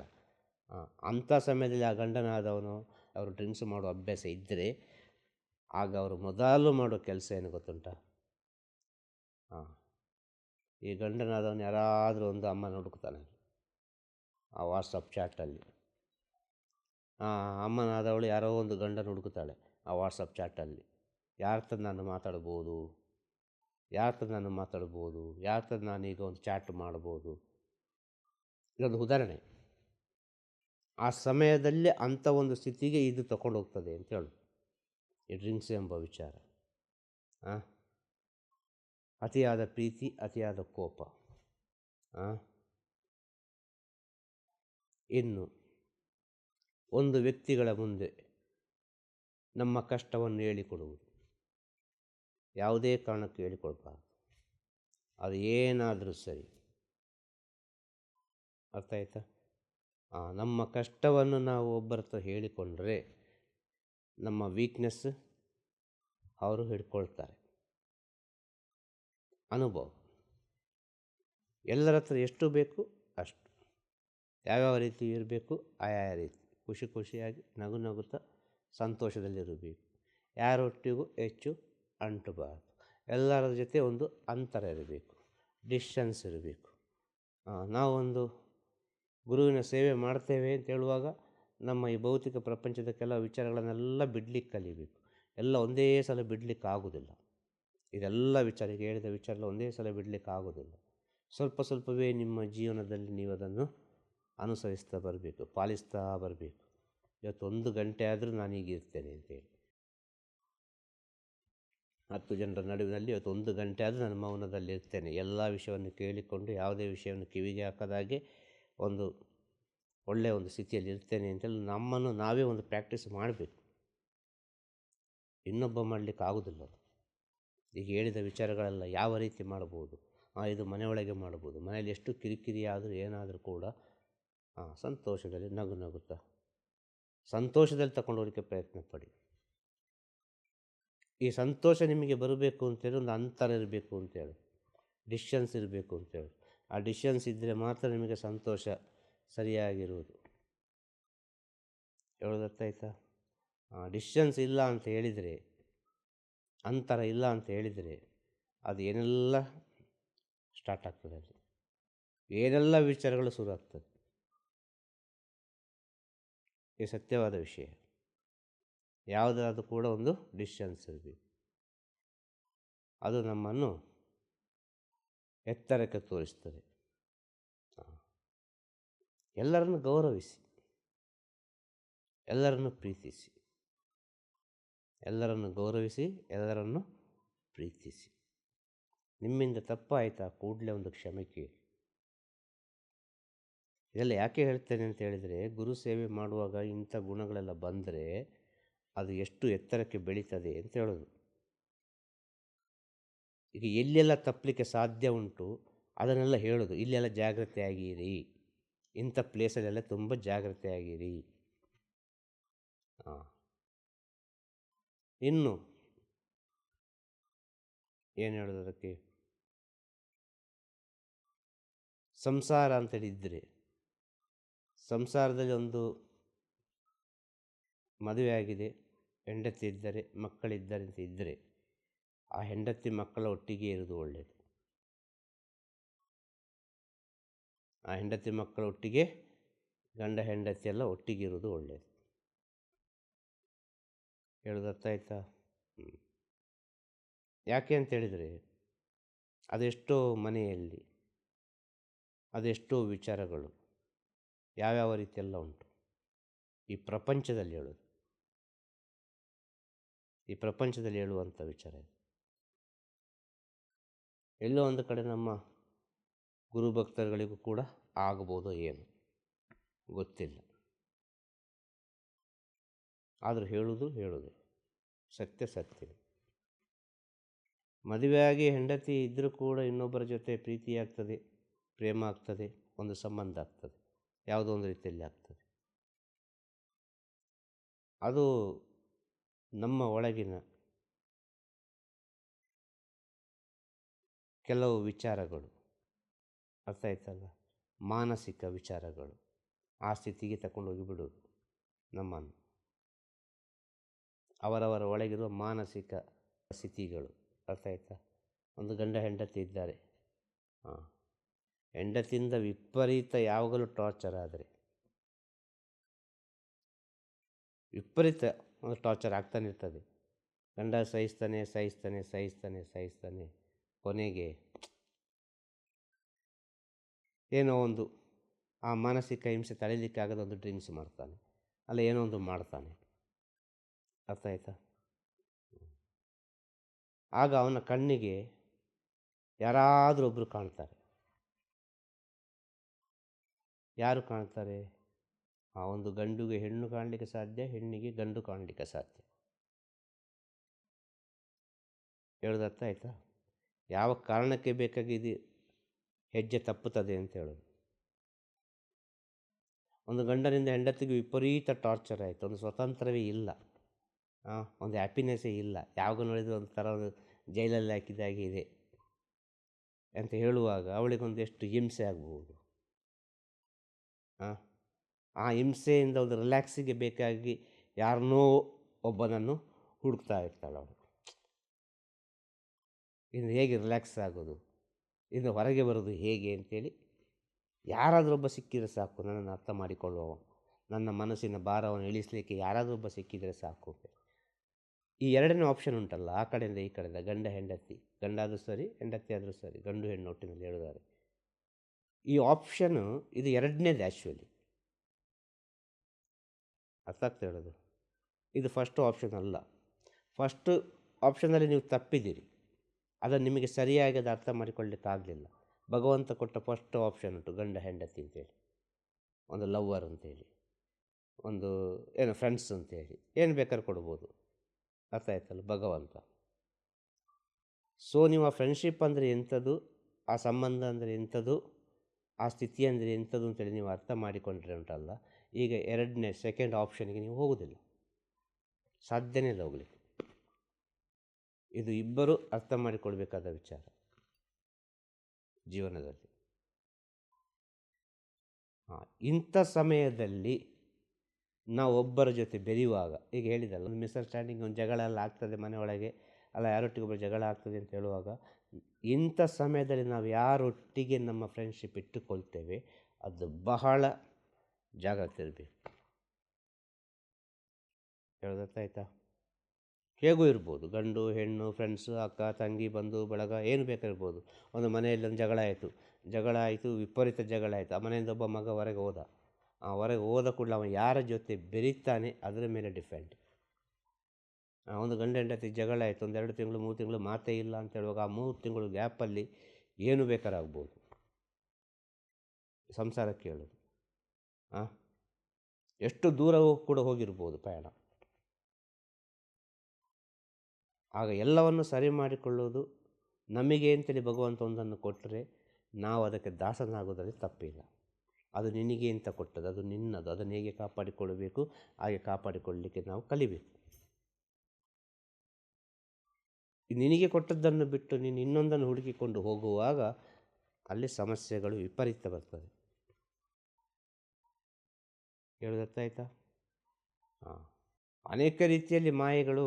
ಅಂಥ ಸಮಯದಲ್ಲಿ ಆ ಗಂಡನಾದವನು ಅವರು ಡ್ರಿಂಕ್ಸ್ ಮಾಡೋ ಅಭ್ಯಾಸ ಇದ್ದರೆ, ಆಗ ಅವರು ಮೊದಲು ಮಾಡೋ ಕೆಲಸ ಏನು ಗೊತ್ತುಂಟ? ಈ ಗಂಡನಾದವನು ಯಾರಾದರೂ ಒಂದು ಅಮ್ಮನ ಹುಡುಕ್ತಾನೆ ಆ ವಾಟ್ಸಪ್ ಚಾಟಲ್ಲಿ. ಅಮ್ಮನಾದವಳು ಯಾರೋ ಒಂದು ಗಂಡನ ಹುಡುಕ್ತಾಳೆ ಆ ವಾಟ್ಸಪ್ ಚಾಟಲ್ಲಿ. ಯಾರ ಹತ್ರ ನಾನು ಮಾತಾಡ್ಬೋದು, ಯಾರ ಹತ್ರ ನಾನೀಗ ಒಂದು ಚಾಟ್ ಮಾಡ್ಬೋದು, ಇದೊಂದು ಉದಾಹರಣೆ. ಆ ಸಮಯದಲ್ಲೇ ಅಂಥ ಒಂದು ಸ್ಥಿತಿಗೆ ಇದು ತಗೊಂಡು ಹೋಗ್ತದೆ ಅಂತ ಹೇಳು ಈ ಡ್ರಿಂಕ್ಸ್ ಎಂಬ ವಿಚಾರ. ಅತಿಯಾದ ಪ್ರೀತಿ, ಅತಿಯಾದ ಕೋಪ. ಇನ್ನು ಒಂದು ವ್ಯಕ್ತಿಗಳ ಮುಂದೆ ನಮ್ಮ ಕಷ್ಟವನ್ನು ಹೇಳಿಕೊಡುವುದು, ಯಾವುದೇ ಕಾರಣಕ್ಕೂ ಹೇಳಿಕೊಡ್ಬಾರ್ದು. ಅದು ಏನಾದರೂ ಸರಿ, ಅರ್ಥ ಆಯ್ತಾ? ನಮ್ಮ ಕಷ್ಟವನ್ನು ನಾವು ಒಬ್ಬರ ಹತ್ರ ಹೇಳಿಕೊಂಡ್ರೆ ನಮ್ಮ ವೀಕ್ನೆಸ್ ಅವರು ಹಿಡ್ಕೊಳ್ತಾರೆ. ಅನುಭವ. ಎಲ್ಲರ ಹತ್ರ ಎಷ್ಟು ಬೇಕು ಅಷ್ಟು, ಯಾವ್ಯಾವ ರೀತಿ ಇರಬೇಕು ಆಯಾಯ ರೀತಿ, ಖುಷಿ ಖುಷಿಯಾಗಿ ನಗು ನಗುತ್ತಾ ಸಂತೋಷದಲ್ಲಿರಬೇಕು. ಯಾರೊಟ್ಟಿಗೂ ಹೆಚ್ಚು ಅಂಟಬಾರ್ದು. ಎಲ್ಲರ ಜೊತೆ ಒಂದು ಅಂತರ ಇರಬೇಕು, ಡಿಸ್ಟೆನ್ಸ್ ಇರಬೇಕು. ನಾವೊಂದು ಗುರುವಿನ ಸೇವೆ ಮಾಡ್ತೇವೆ ಅಂತ ಹೇಳುವಾಗ ನಮ್ಮ ಈ ಭೌತಿಕ ಪ್ರಪಂಚದ ಕೆಲವು ವಿಚಾರಗಳನ್ನೆಲ್ಲ ಬಿಡಲಿಕ್ಕೆ ಕಲಿಬೇಕು. ಎಲ್ಲ ಒಂದೇ ಸಲ ಬಿಡಲಿಕ್ಕೆ ಆಗೋದಿಲ್ಲ. ಇದೆಲ್ಲ ವಿಚಾರ, ಈಗ ಹೇಳಿದ ವಿಚಾರ ಒಂದೇ ಸಲ ಬಿಡಲಿಕ್ಕೆ ಆಗೋದಿಲ್ಲ. ಸ್ವಲ್ಪ ಸ್ವಲ್ಪವೇ ನಿಮ್ಮ ಜೀವನದಲ್ಲಿ ನೀವು ಅದನ್ನು ಅನುಸರಿಸ್ತಾ ಬರಬೇಕು, ಪಾಲಿಸ್ತಾ ಬರಬೇಕು. ಇವತ್ತು 1 ಗಂಟೆ ಆದರೂ ನಾನೀಗಿರ್ತೇನೆ ಅಂತೇಳಿ, 10 ಜನರ ನಡುವಿನಲ್ಲಿ ಇವತ್ತು 1 ಗಂಟೆ ಆದರೂ ನಾನು ಮೌನದಲ್ಲಿರ್ತೇನೆ. ಎಲ್ಲ ವಿಷಯವನ್ನು ಕೇಳಿಕೊಂಡು ಯಾವುದೇ ವಿಷಯವನ್ನು ಕಿವಿಗೆ ಹಾಕದಾಗೆ ಒಂದು ಒಳ್ಳೆಯ ಒಂದು ಸ್ಥಿತಿಯಲ್ಲಿ ಇರ್ತೇನೆ ಅಂತೇಳಿ ನಮ್ಮನ್ನು ನಾವೇ ಒಂದು ಪ್ರಾಕ್ಟೀಸ್ ಮಾಡಬೇಕು. ಇನ್ನೊಬ್ಬ ಮಾಡಲಿಕ್ಕೆ ಆಗೋದಿಲ್ಲ. ಈಗ ಹೇಳಿದ ವಿಚಾರಗಳೆಲ್ಲ ಯಾವ ರೀತಿ ಮಾಡ್ಬೋದು? ಇದು ಮನೆಯೊಳಗೆ ಮಾಡ್ಬೋದು. ಮನೆಯಲ್ಲಿ ಎಷ್ಟು ಕಿರಿಕಿರಿ ಆದರೂ ಏನಾದರೂ ಕೂಡ ಸಂತೋಷದಲ್ಲಿ ನಗು ನಗುತ್ತಾ ಸಂತೋಷದಲ್ಲಿ ತಗೊಂಡೋಗಲಿಕ್ಕೆ ಪ್ರಯತ್ನ ಪಡಿ. ಈ ಸಂತೋಷ ನಿಮಗೆ ಬರಬೇಕು ಅಂತೇಳಿ ಒಂದು ಅಂತರ ಇರಬೇಕು ಅಂತೇಳಿ, ಡಿಸ್ಟೆನ್ಸ್ ಇರಬೇಕು ಅಂತೇಳಿ. ಆ ಡಿಸ್ಟೆನ್ಸ್ ಇದ್ದರೆ ಮಾತ್ರ ನಿಮಗೆ ಸಂತೋಷ ಸರಿಯಾಗಿರುವುದು. ಹೇಳೋದತ್ತಾಯ್ತಾ? ಡಿಸ್ಟೆನ್ಸ್ ಇಲ್ಲ ಅಂತ ಹೇಳಿದರೆ, ಅಂತರ ಇಲ್ಲ ಅಂತ ಹೇಳಿದರೆ ಅದು ಏನೆಲ್ಲ ಸ್ಟಾರ್ಟ್ ಆಗ್ತದೆ, ಅದು ಏನೆಲ್ಲ ವಿಚಾರಗಳು ಶುರು ಆಗ್ತದೆ. ಈ ಸತ್ಯವಾದ ವಿಷಯ. ಯಾವುದಾದ್ರೂ ಕೂಡ ಒಂದು ಡಿಸ್ಟೆನ್ಸ್ ಇರಬೇಕು. ಅದು ನಮ್ಮನ್ನು ಎತ್ತರಕ್ಕೆ ತೋರಿಸ್ತದೆ. ಎಲ್ಲರನ್ನು ಗೌರವಿಸಿ, ಎಲ್ಲರನ್ನು ಪ್ರೀತಿಸಿ, ಎಲ್ಲರನ್ನು ಗೌರವಿಸಿ, ಎಲ್ಲರನ್ನು ಪ್ರೀತಿಸಿ. ನಿಮ್ಮಿಂದ ತಪ್ಪಾಯಿತಾ ಕೂಡಲೇ ಒಂದು ಕ್ಷಮೆ ಕೇಳಿ. ಇದೆಲ್ಲ ಯಾಕೆ ಹೇಳ್ತೇನೆ ಅಂತ ಹೇಳಿದರೆ, ಗುರು ಸೇವೆ ಮಾಡುವಾಗ ಇಂಥ ಗುಣಗಳೆಲ್ಲ ಬಂದರೆ ಅದು ಎಷ್ಟು ಎತ್ತರಕ್ಕೆ ಬೆಳೀತದೆ ಅಂತ ಹೇಳೋದು. ಈಗ ಎಲ್ಲೆಲ್ಲ ತಪ್ಪಲಿಕ್ಕೆ ಸಾಧ್ಯ ಉಂಟು ಅದನ್ನೆಲ್ಲ ಹೇಳೋದು. ಇಲ್ಲೆಲ್ಲ ಜಾಗ್ರತೆ ಆಗಿರಿ, ಇಂಥ ಪ್ಲೇಸಲ್ಲೆಲ್ಲ ತುಂಬ ಜಾಗ್ರತೆ ಆಗಿರಿ. ಇನ್ನು ಏನು ಹೇಳೋದು ಅದಕ್ಕೆ? ಸಂಸಾರ ಅಂತೇಳಿದರೆ, ಸಂಸಾರದಲ್ಲಿ ಒಂದು ಮದುವೆ ಆಗಿದೆ, ಹೆಂಡತಿ ಇದ್ದರೆ, ಮಕ್ಕಳಿದ್ದಾರೆ ಅಂತ ಇದ್ದರೆ ಆ ಹೆಂಡತಿ ಮಕ್ಕಳ ಒಟ್ಟಿಗೆ ಇರೋದು ಒಳ್ಳೆಯದು. ಆ ಹೆಂಡತಿ ಮಕ್ಕಳ ಒಟ್ಟಿಗೆ ಗಂಡ ಹೆಂಡತಿ ಎಲ್ಲ ಒಟ್ಟಿಗೆ ಇರೋದು ಒಳ್ಳೆಯದು. ಹೇಳೋದು ಅರ್ಥ ಆಯ್ತಾ? ಯಾಕೆ ಅಂತೇಳಿದರೆ, ಅದೆಷ್ಟೋ ಮನೆಯಲ್ಲಿ ಅದೆಷ್ಟೋ ವಿಚಾರಗಳು ಯಾವ್ಯಾವ ರೀತಿಯೆಲ್ಲ ಉಂಟು ಈ ಪ್ರಪಂಚದಲ್ಲಿ ಹೇಳೋದು. ಈ ಪ್ರಪಂಚದಲ್ಲಿ ಹೇಳುವಂಥ ವಿಚಾರ ಇದು. ಎಲ್ಲೋ ಒಂದು ಕಡೆ ನಮ್ಮ ಗುರು ಭಕ್ತರುಗಳಿಗೂ ಕೂಡ ಆಗಬಹುದೋ ಏನು ಗೊತ್ತಿಲ್ಲ. ಆದರೂ ಹೇಳುವುದು ಸತ್ಯ. ಮದುವೆಯಾಗಿ ಹೆಂಡತಿ ಇದ್ದರೂ ಕೂಡ ಇನ್ನೊಬ್ಬರ ಜೊತೆ ಪ್ರೀತಿ ಆಗ್ತದೆ, ಪ್ರೇಮ ಆಗ್ತದೆ, ಒಂದು ಸಂಬಂಧ ಆಗ್ತದೆ, ಯಾವುದೋ ಒಂದು ರೀತಿಯಲ್ಲಿ ಆಗ್ತದೆ. ಅದು ನಮ್ಮ ಒಳಗಿನ ಕೆಲವು ವಿಚಾರಗಳು, ಅರ್ಥ ಆಯ್ತಲ್ಲ, ಮಾನಸಿಕ ವಿಚಾರಗಳು ಆ ಸ್ಥಿತಿಗೆ ತಗೊಂಡೋಗಿ ಬಿಡೋದು ನಮ್ಮನ್ನು. ಅವರವರ ಒಳಗಿರುವ ಮಾನಸಿಕ ಸ್ಥಿತಿಗಳು, ಅರ್ಥ ಆಯ್ತಾ? ಒಂದು ಗಂಡ ಹೆಂಡತಿ ಇದ್ದಾರೆ, ಹೆಂಡತಿಯಿಂದ ವಿಪರೀತ ಯಾವಾಗಲೂ ಟಾರ್ಚರ್ ಆದರೆ, ವಿಪರೀತ ಒಂದು ಟಾರ್ಚರ್ ಆಗ್ತಾನೆ ಇರ್ತದೆ. ಗಂಡ ಸಹಿಸ್ತಾನೆ, ಕೊನೆಗೆ ಏನೋ ಒಂದು ಆ ಮಾನಸಿಕ ಹಿಂಸೆ ತಡೀಲಿಕ್ಕಾಗದ ಒಂದು ಡ್ರಿಂಕ್ಸ್ ಮಾಡ್ತಾನೆ, ಅಲ್ಲ ಏನೋ ಒಂದು ಮಾಡ್ತಾನೆ. ಅರ್ಥ ಆಯ್ತಾ? ಆಗ ಅವನ ಕಣ್ಣಿಗೆ ಯಾರಾದರೂ ಒಬ್ಬರು ಕಾಣ್ತಾರೆ. ಯಾರು ಕಾಣ್ತಾರೆ? ಆ ಒಂದು ಗಂಡುಗೆ ಹೆಣ್ಣು ಕಾಣಲಿಕ್ಕೆ ಸಾಧ್ಯ, ಹೆಣ್ಣಿಗೆ ಗಂಡು ಕಾಣಲಿಕ್ಕೆ ಸಾಧ್ಯ. ಹೇಳೋದು ಅರ್ಥ ಆಯ್ತಾ? ಯಾವ ಕಾರಣಕ್ಕೆ ಬೇಕಾಗಿ ಇದು ಹೆಜ್ಜೆ ತಪ್ಪುತ್ತದೆ ಅಂತ ಹೇಳೋದು. ಒಂದು ಗಂಡನಿಂದ ಹೆಂಡತಿಗೆ ವಿಪರೀತ ಟಾರ್ಚರ್ ಆಯಿತು, ಒಂದು ಸ್ವತಂತ್ರವೇ ಇಲ್ಲ, ಒಂದು ಹ್ಯಾಪಿನೆಸ್ಸೇ ಇಲ್ಲ, ಯಾವಾಗ ನೋಡಿದರೂ ಒಂದು ಥರ ಒಂದು ಜೈಲಲ್ಲಿ ಹಾಕಿದಾಗೆ ಇದೆ ಅಂತ ಹೇಳುವಾಗ ಅವಳಿಗೊಂದು ಎಷ್ಟು ಹಿಂಸೆ ಆಗ್ಬೋದು. ಆ ಹಿಂಸೆಯಿಂದ ಒಂದು ರಿಲ್ಯಾಕ್ಸಿಗೆ ಬೇಕಾಗಿ ಯಾರನ್ನೋ ಒಬ್ಬನನ್ನು ಹುಡುಕ್ತಾ ಇರ್ತಾಳೆ ಅವಳು. ಇನ್ನು ಹೇಗೆ ರಿಲ್ಯಾಕ್ಸ್ ಆಗೋದು, ಇನ್ನು ಹೊರಗೆ ಬರೋದು ಹೇಗೆ ಅಂತೇಳಿ ಯಾರಾದರೂ ಒಬ್ಬ ಸಿಕ್ಕಿದರೆ ಸಾಕು, ನನ್ನನ್ನು ಅರ್ಥ ಮಾಡಿಕೊಳ್ಳುವ, ನನ್ನ ಮನಸ್ಸಿನ ಭಾರವನ್ನು ಇಳಿಸಲಿಕ್ಕೆ ಯಾರಾದರೂ ಒಬ್ಬ ಸಿಕ್ಕಿದರೆ ಸಾಕು. ಈ ಎರಡನೇ ಆಪ್ಷನ್ ಉಂಟಲ್ಲ, ಆ ಕಡೆಯಿಂದ ಈ ಕಡೆಯಿಂದ, ಗಂಡ ಹೆಂಡತಿ, ಗಂಡಾದರೂ ಸರಿ ಹೆಂಡತಿ ಆದರೂ ಸರಿ, ಗಂಡು ಹೆಣ್ಣು ಒಟ್ಟಿನಲ್ಲಿ ಹೇಳಿದ್ದಾರೆ. ಈ ಆಪ್ಷನು ಇದು ಎರಡನೇದು ಆ್ಯಕ್ಚುಲಿ. ಅರ್ಥ ಆಗ್ತಾ ಹೇಳೋದು? ಇದು ಫಸ್ಟ್ ಆಪ್ಷನ್ ಅಲ್ಲ. ಫಸ್ಟ್ ಆಪ್ಷನಲ್ಲಿ ನೀವು ತಪ್ಪಿದ್ದೀರಿ, ಅದನ್ನು ನಿಮಗೆ ಸರಿಯಾಗಿ ಅದು ಅರ್ಥ ಮಾಡಿಕೊಳ್ಳಲಿಕ್ಕಾಗಲಿಲ್ಲ. ಭಗವಂತ ಕೊಟ್ಟ ಫಸ್ಟ್ ಆಪ್ಷನ್ ಉಂಟು, ಗಂಡ ಹೆಂಡತಿ ಅಂತೇಳಿ, ಒಂದು ಲವ್ವರ್ ಅಂತೇಳಿ, ಒಂದು ಏನು ಫ್ರೆಂಡ್ಸ್ ಅಂತೇಳಿ, ಏನು ಬೇಕಾದ್ರೂ ಕೊಡ್ಬೋದು. ಅರ್ಥ ಆಯ್ತಲ್ಲ? ಭಗವಂತ. ಸೊ ನೀವು ಆ ಫ್ರೆಂಡ್ಶಿಪ್ ಅಂದರೆ ಎಂಥದ್ದು, ಆ ಸಂಬಂಧ ಅಂದರೆ ಎಂಥದ್ದು, ಆ ಸ್ಥಿತಿ ಅಂದರೆ ಎಂಥದ್ದು ಅಂತೇಳಿ ನೀವು ಅರ್ಥ ಮಾಡಿಕೊಂಡ್ರೆ ಉಂಟಲ್ಲ, ಈಗ ಎರಡನೇ ಸೆಕೆಂಡ್ ಆಪ್ಷನ್ಗೆ ನೀವು ಹೋಗೋದಿಲ್ಲ, ಸಾಧ್ಯನೇ ಇಲ್ಲ ಹೋಗಲಿಕ್ಕೆ. ಇದು ಇಬ್ಬರು ಅರ್ಥ ಮಾಡಿಕೊಳ್ಬೇಕಾದ ವಿಚಾರ ಜೀವನದಲ್ಲಿ. ಇಂಥ ಸಮಯದಲ್ಲಿ ನಾವು ಒಬ್ಬರ ಜೊತೆ ಬೆರೆಯುವಾಗ, ಈಗ ಹೇಳಿದಲ್ಲ, ಒಂದು ಮಿಸ್ಅಂಡರ್ಸ್ಟ್ಯಾಂಡಿಂಗ್, ಒಂದು ಜಗಳ ಎಲ್ಲ ಆಗ್ತದೆ ಮನೆಯೊಳಗೆ, ಅಲ್ಲ ಯಾರೊಟ್ಟಿಗೊಬ್ಬರು ಜಗಳ ಆಗ್ತದೆ ಅಂತ ಹೇಳುವಾಗ, ಇಂಥ ಸಮಯದಲ್ಲಿ ನಾವು ಯಾರೊಟ್ಟಿಗೆ ನಮ್ಮ ಫ್ರೆಂಡ್ಶಿಪ್ ಇಟ್ಟುಕೊಳ್ತೇವೆ ಅದು ಬಹಳ ಜಾಗ್ರತೆ ಇರಬೇಕು. ಹೇಳೋದರ್ಥ ಆಯ್ತಾ? ಹೇಗೂ ಇರ್ಬೋದು, ಗಂಡು ಹೆಣ್ಣು, ಫ್ರೆಂಡ್ಸು, ಅಕ್ಕ ತಂಗಿ, ಬಂಧು ಬಳಗ, ಏನು ಬೇಕಾಗಿರ್ಬೋದು. ಒಂದು ಮನೆಯಲ್ಲಿ ಒಂದು ಜಗಳ ಆಯಿತು, ವಿಪರೀತ ಜಗಳ ಆಯಿತು, ಆ ಮನೆಯಿಂದ ಒಬ್ಬ ಮಗ ಹೊರಗೆ ಹೋದ, ಆ ಹೊರಗೆ ಹೋದ ಕೂಡಲೇ ಅವನು ಯಾರ ಜೊತೆ ಬೆರೀತಾನೆ ಅದರ ಮೇಲೆ ಡಿಪೆಂಡ್. ಒಂದು ಗಂಡ ಹೆಂಡತಿ ಜಗಳ ಆಯಿತು, ಒಂದು 2 ತಿಂಗಳು 3 ತಿಂಗಳು ಮಾತೇ ಇಲ್ಲ ಅಂತ ಹೇಳುವಾಗ ಆ 3 ತಿಂಗಳು ಗ್ಯಾಪಲ್ಲಿ ಏನು ಬೇಕಾರಾಗ್ಬೋದು ಸಂಸಾರಕ್ಕೆ ಹೇಳೋದು. ಎಷ್ಟು ದೂರ ಕೂಡ ಹೋಗಿರ್ಬೋದು ಪಯಣ. ಆಗ ಎಲ್ಲವನ್ನು ಸರಿ ಮಾಡಿಕೊಳ್ಳೋದು ನಮಗೆ ಅಂತೇಳಿ ಭಗವಂತ ಒಂದನ್ನು ಕೊಟ್ಟರೆ ನಾವು ಅದಕ್ಕೆ ದಾಸನಾಗೋದ್ರಲ್ಲಿ ತಪ್ಪಿಲ್ಲ. ಅದು ನಿನಗೆ ಅಂತ ಕೊಟ್ಟದ್ದು, ಅದು ನಿನ್ನದು, ಅದನ್ನು ಹೇಗೆ ಕಾಪಾಡಿಕೊಳ್ಳಬೇಕು ಹಾಗೆ ಕಾಪಾಡಿಕೊಳ್ಳಲಿಕ್ಕೆ ನಾವು ಕಲಿಬೇಕು. ನಿನಗೆ ಕೊಟ್ಟದ್ದನ್ನು ಬಿಟ್ಟು ನೀನು ಇನ್ನೊಂದನ್ನು ಹುಡುಕಿಕೊಂಡು ಹೋಗುವಾಗ ಅಲ್ಲಿ ಸಮಸ್ಯೆಗಳು ವಿಪರೀತ ಬರ್ತದೆ. ಹೇಳೋದರ್ಥ ಆಯ್ತಾ? ಅನೇಕ ರೀತಿಯಲ್ಲಿ ಮಾಯೆಗಳು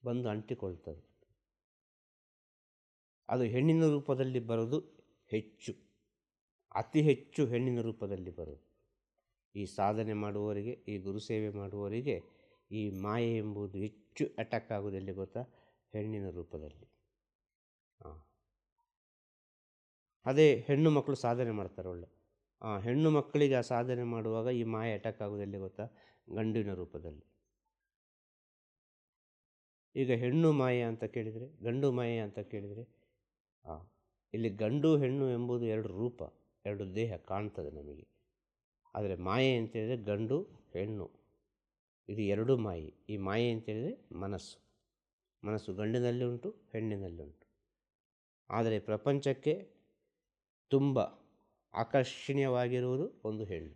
ಬಂದು ಅಂಟಿಕೊಳ್ತದೆ. ಅದು ಹೆಣ್ಣಿನ ರೂಪದಲ್ಲಿ ಬರೋದು ಹೆಚ್ಚು, ಅತಿ ಹೆಚ್ಚು ಹೆಣ್ಣಿನ ರೂಪದಲ್ಲಿ ಬರೋದು. ಈ ಸಾಧನೆ ಮಾಡುವವರಿಗೆ, ಈ ಗುರುಸೇವೆ ಮಾಡುವವರಿಗೆ ಈ ಮಾಯೆ ಎಂಬುದು ಹೆಚ್ಚು ಅಟ್ಯಾಕ್ ಆಗೋದೆಲ್ಲಿ ಗೊತ್ತಾ? ಹೆಣ್ಣಿನ ರೂಪದಲ್ಲಿ. ಅದೇ ಹೆಣ್ಣು ಮಕ್ಕಳು ಸಾಧನೆ ಮಾಡ್ತಾರೆ ಒಳ್ಳೆ, ಹೆಣ್ಣು ಮಕ್ಕಳಿಗೆ ಆ ಸಾಧನೆ ಮಾಡುವಾಗ ಈ ಮಾಯೆ ಅಟ್ಯಾಕ್ ಆಗೋದೆಲ್ಲಿ ಗೊತ್ತಾ? ಗಂಡಿನ ರೂಪದಲ್ಲಿ. ಈಗ ಹೆಣ್ಣು ಮಾಯೆ ಅಂತ ಕೇಳಿದರೆ, ಗಂಡು ಮಾಯೆ ಅಂತ ಕೇಳಿದರೆ, ಇಲ್ಲಿ ಗಂಡು ಹೆಣ್ಣು ಎಂಬುದು 2 ರೂಪ, 2 ದೇಹ ಕಾಣ್ತದೆ ನಮಗೆ. ಆದರೆ ಮಾಯೆ ಅಂತೇಳಿದರೆ ಗಂಡು ಹೆಣ್ಣು ಇದು 2 ಮಾಯೆ. ಈ ಮಾಯೆ ಅಂತೇಳಿದರೆ ಮನಸ್ಸು ಗಂಡಿನಲ್ಲಿ ಉಂಟು, ಹೆಣ್ಣಿನಲ್ಲಿ ಉಂಟು. ಆದರೆ ಪ್ರಪಂಚಕ್ಕೆ ತುಂಬ ಆಕರ್ಷಣೀಯವಾಗಿರುವುದು ಒಂದು ಹೆಣ್ಣು.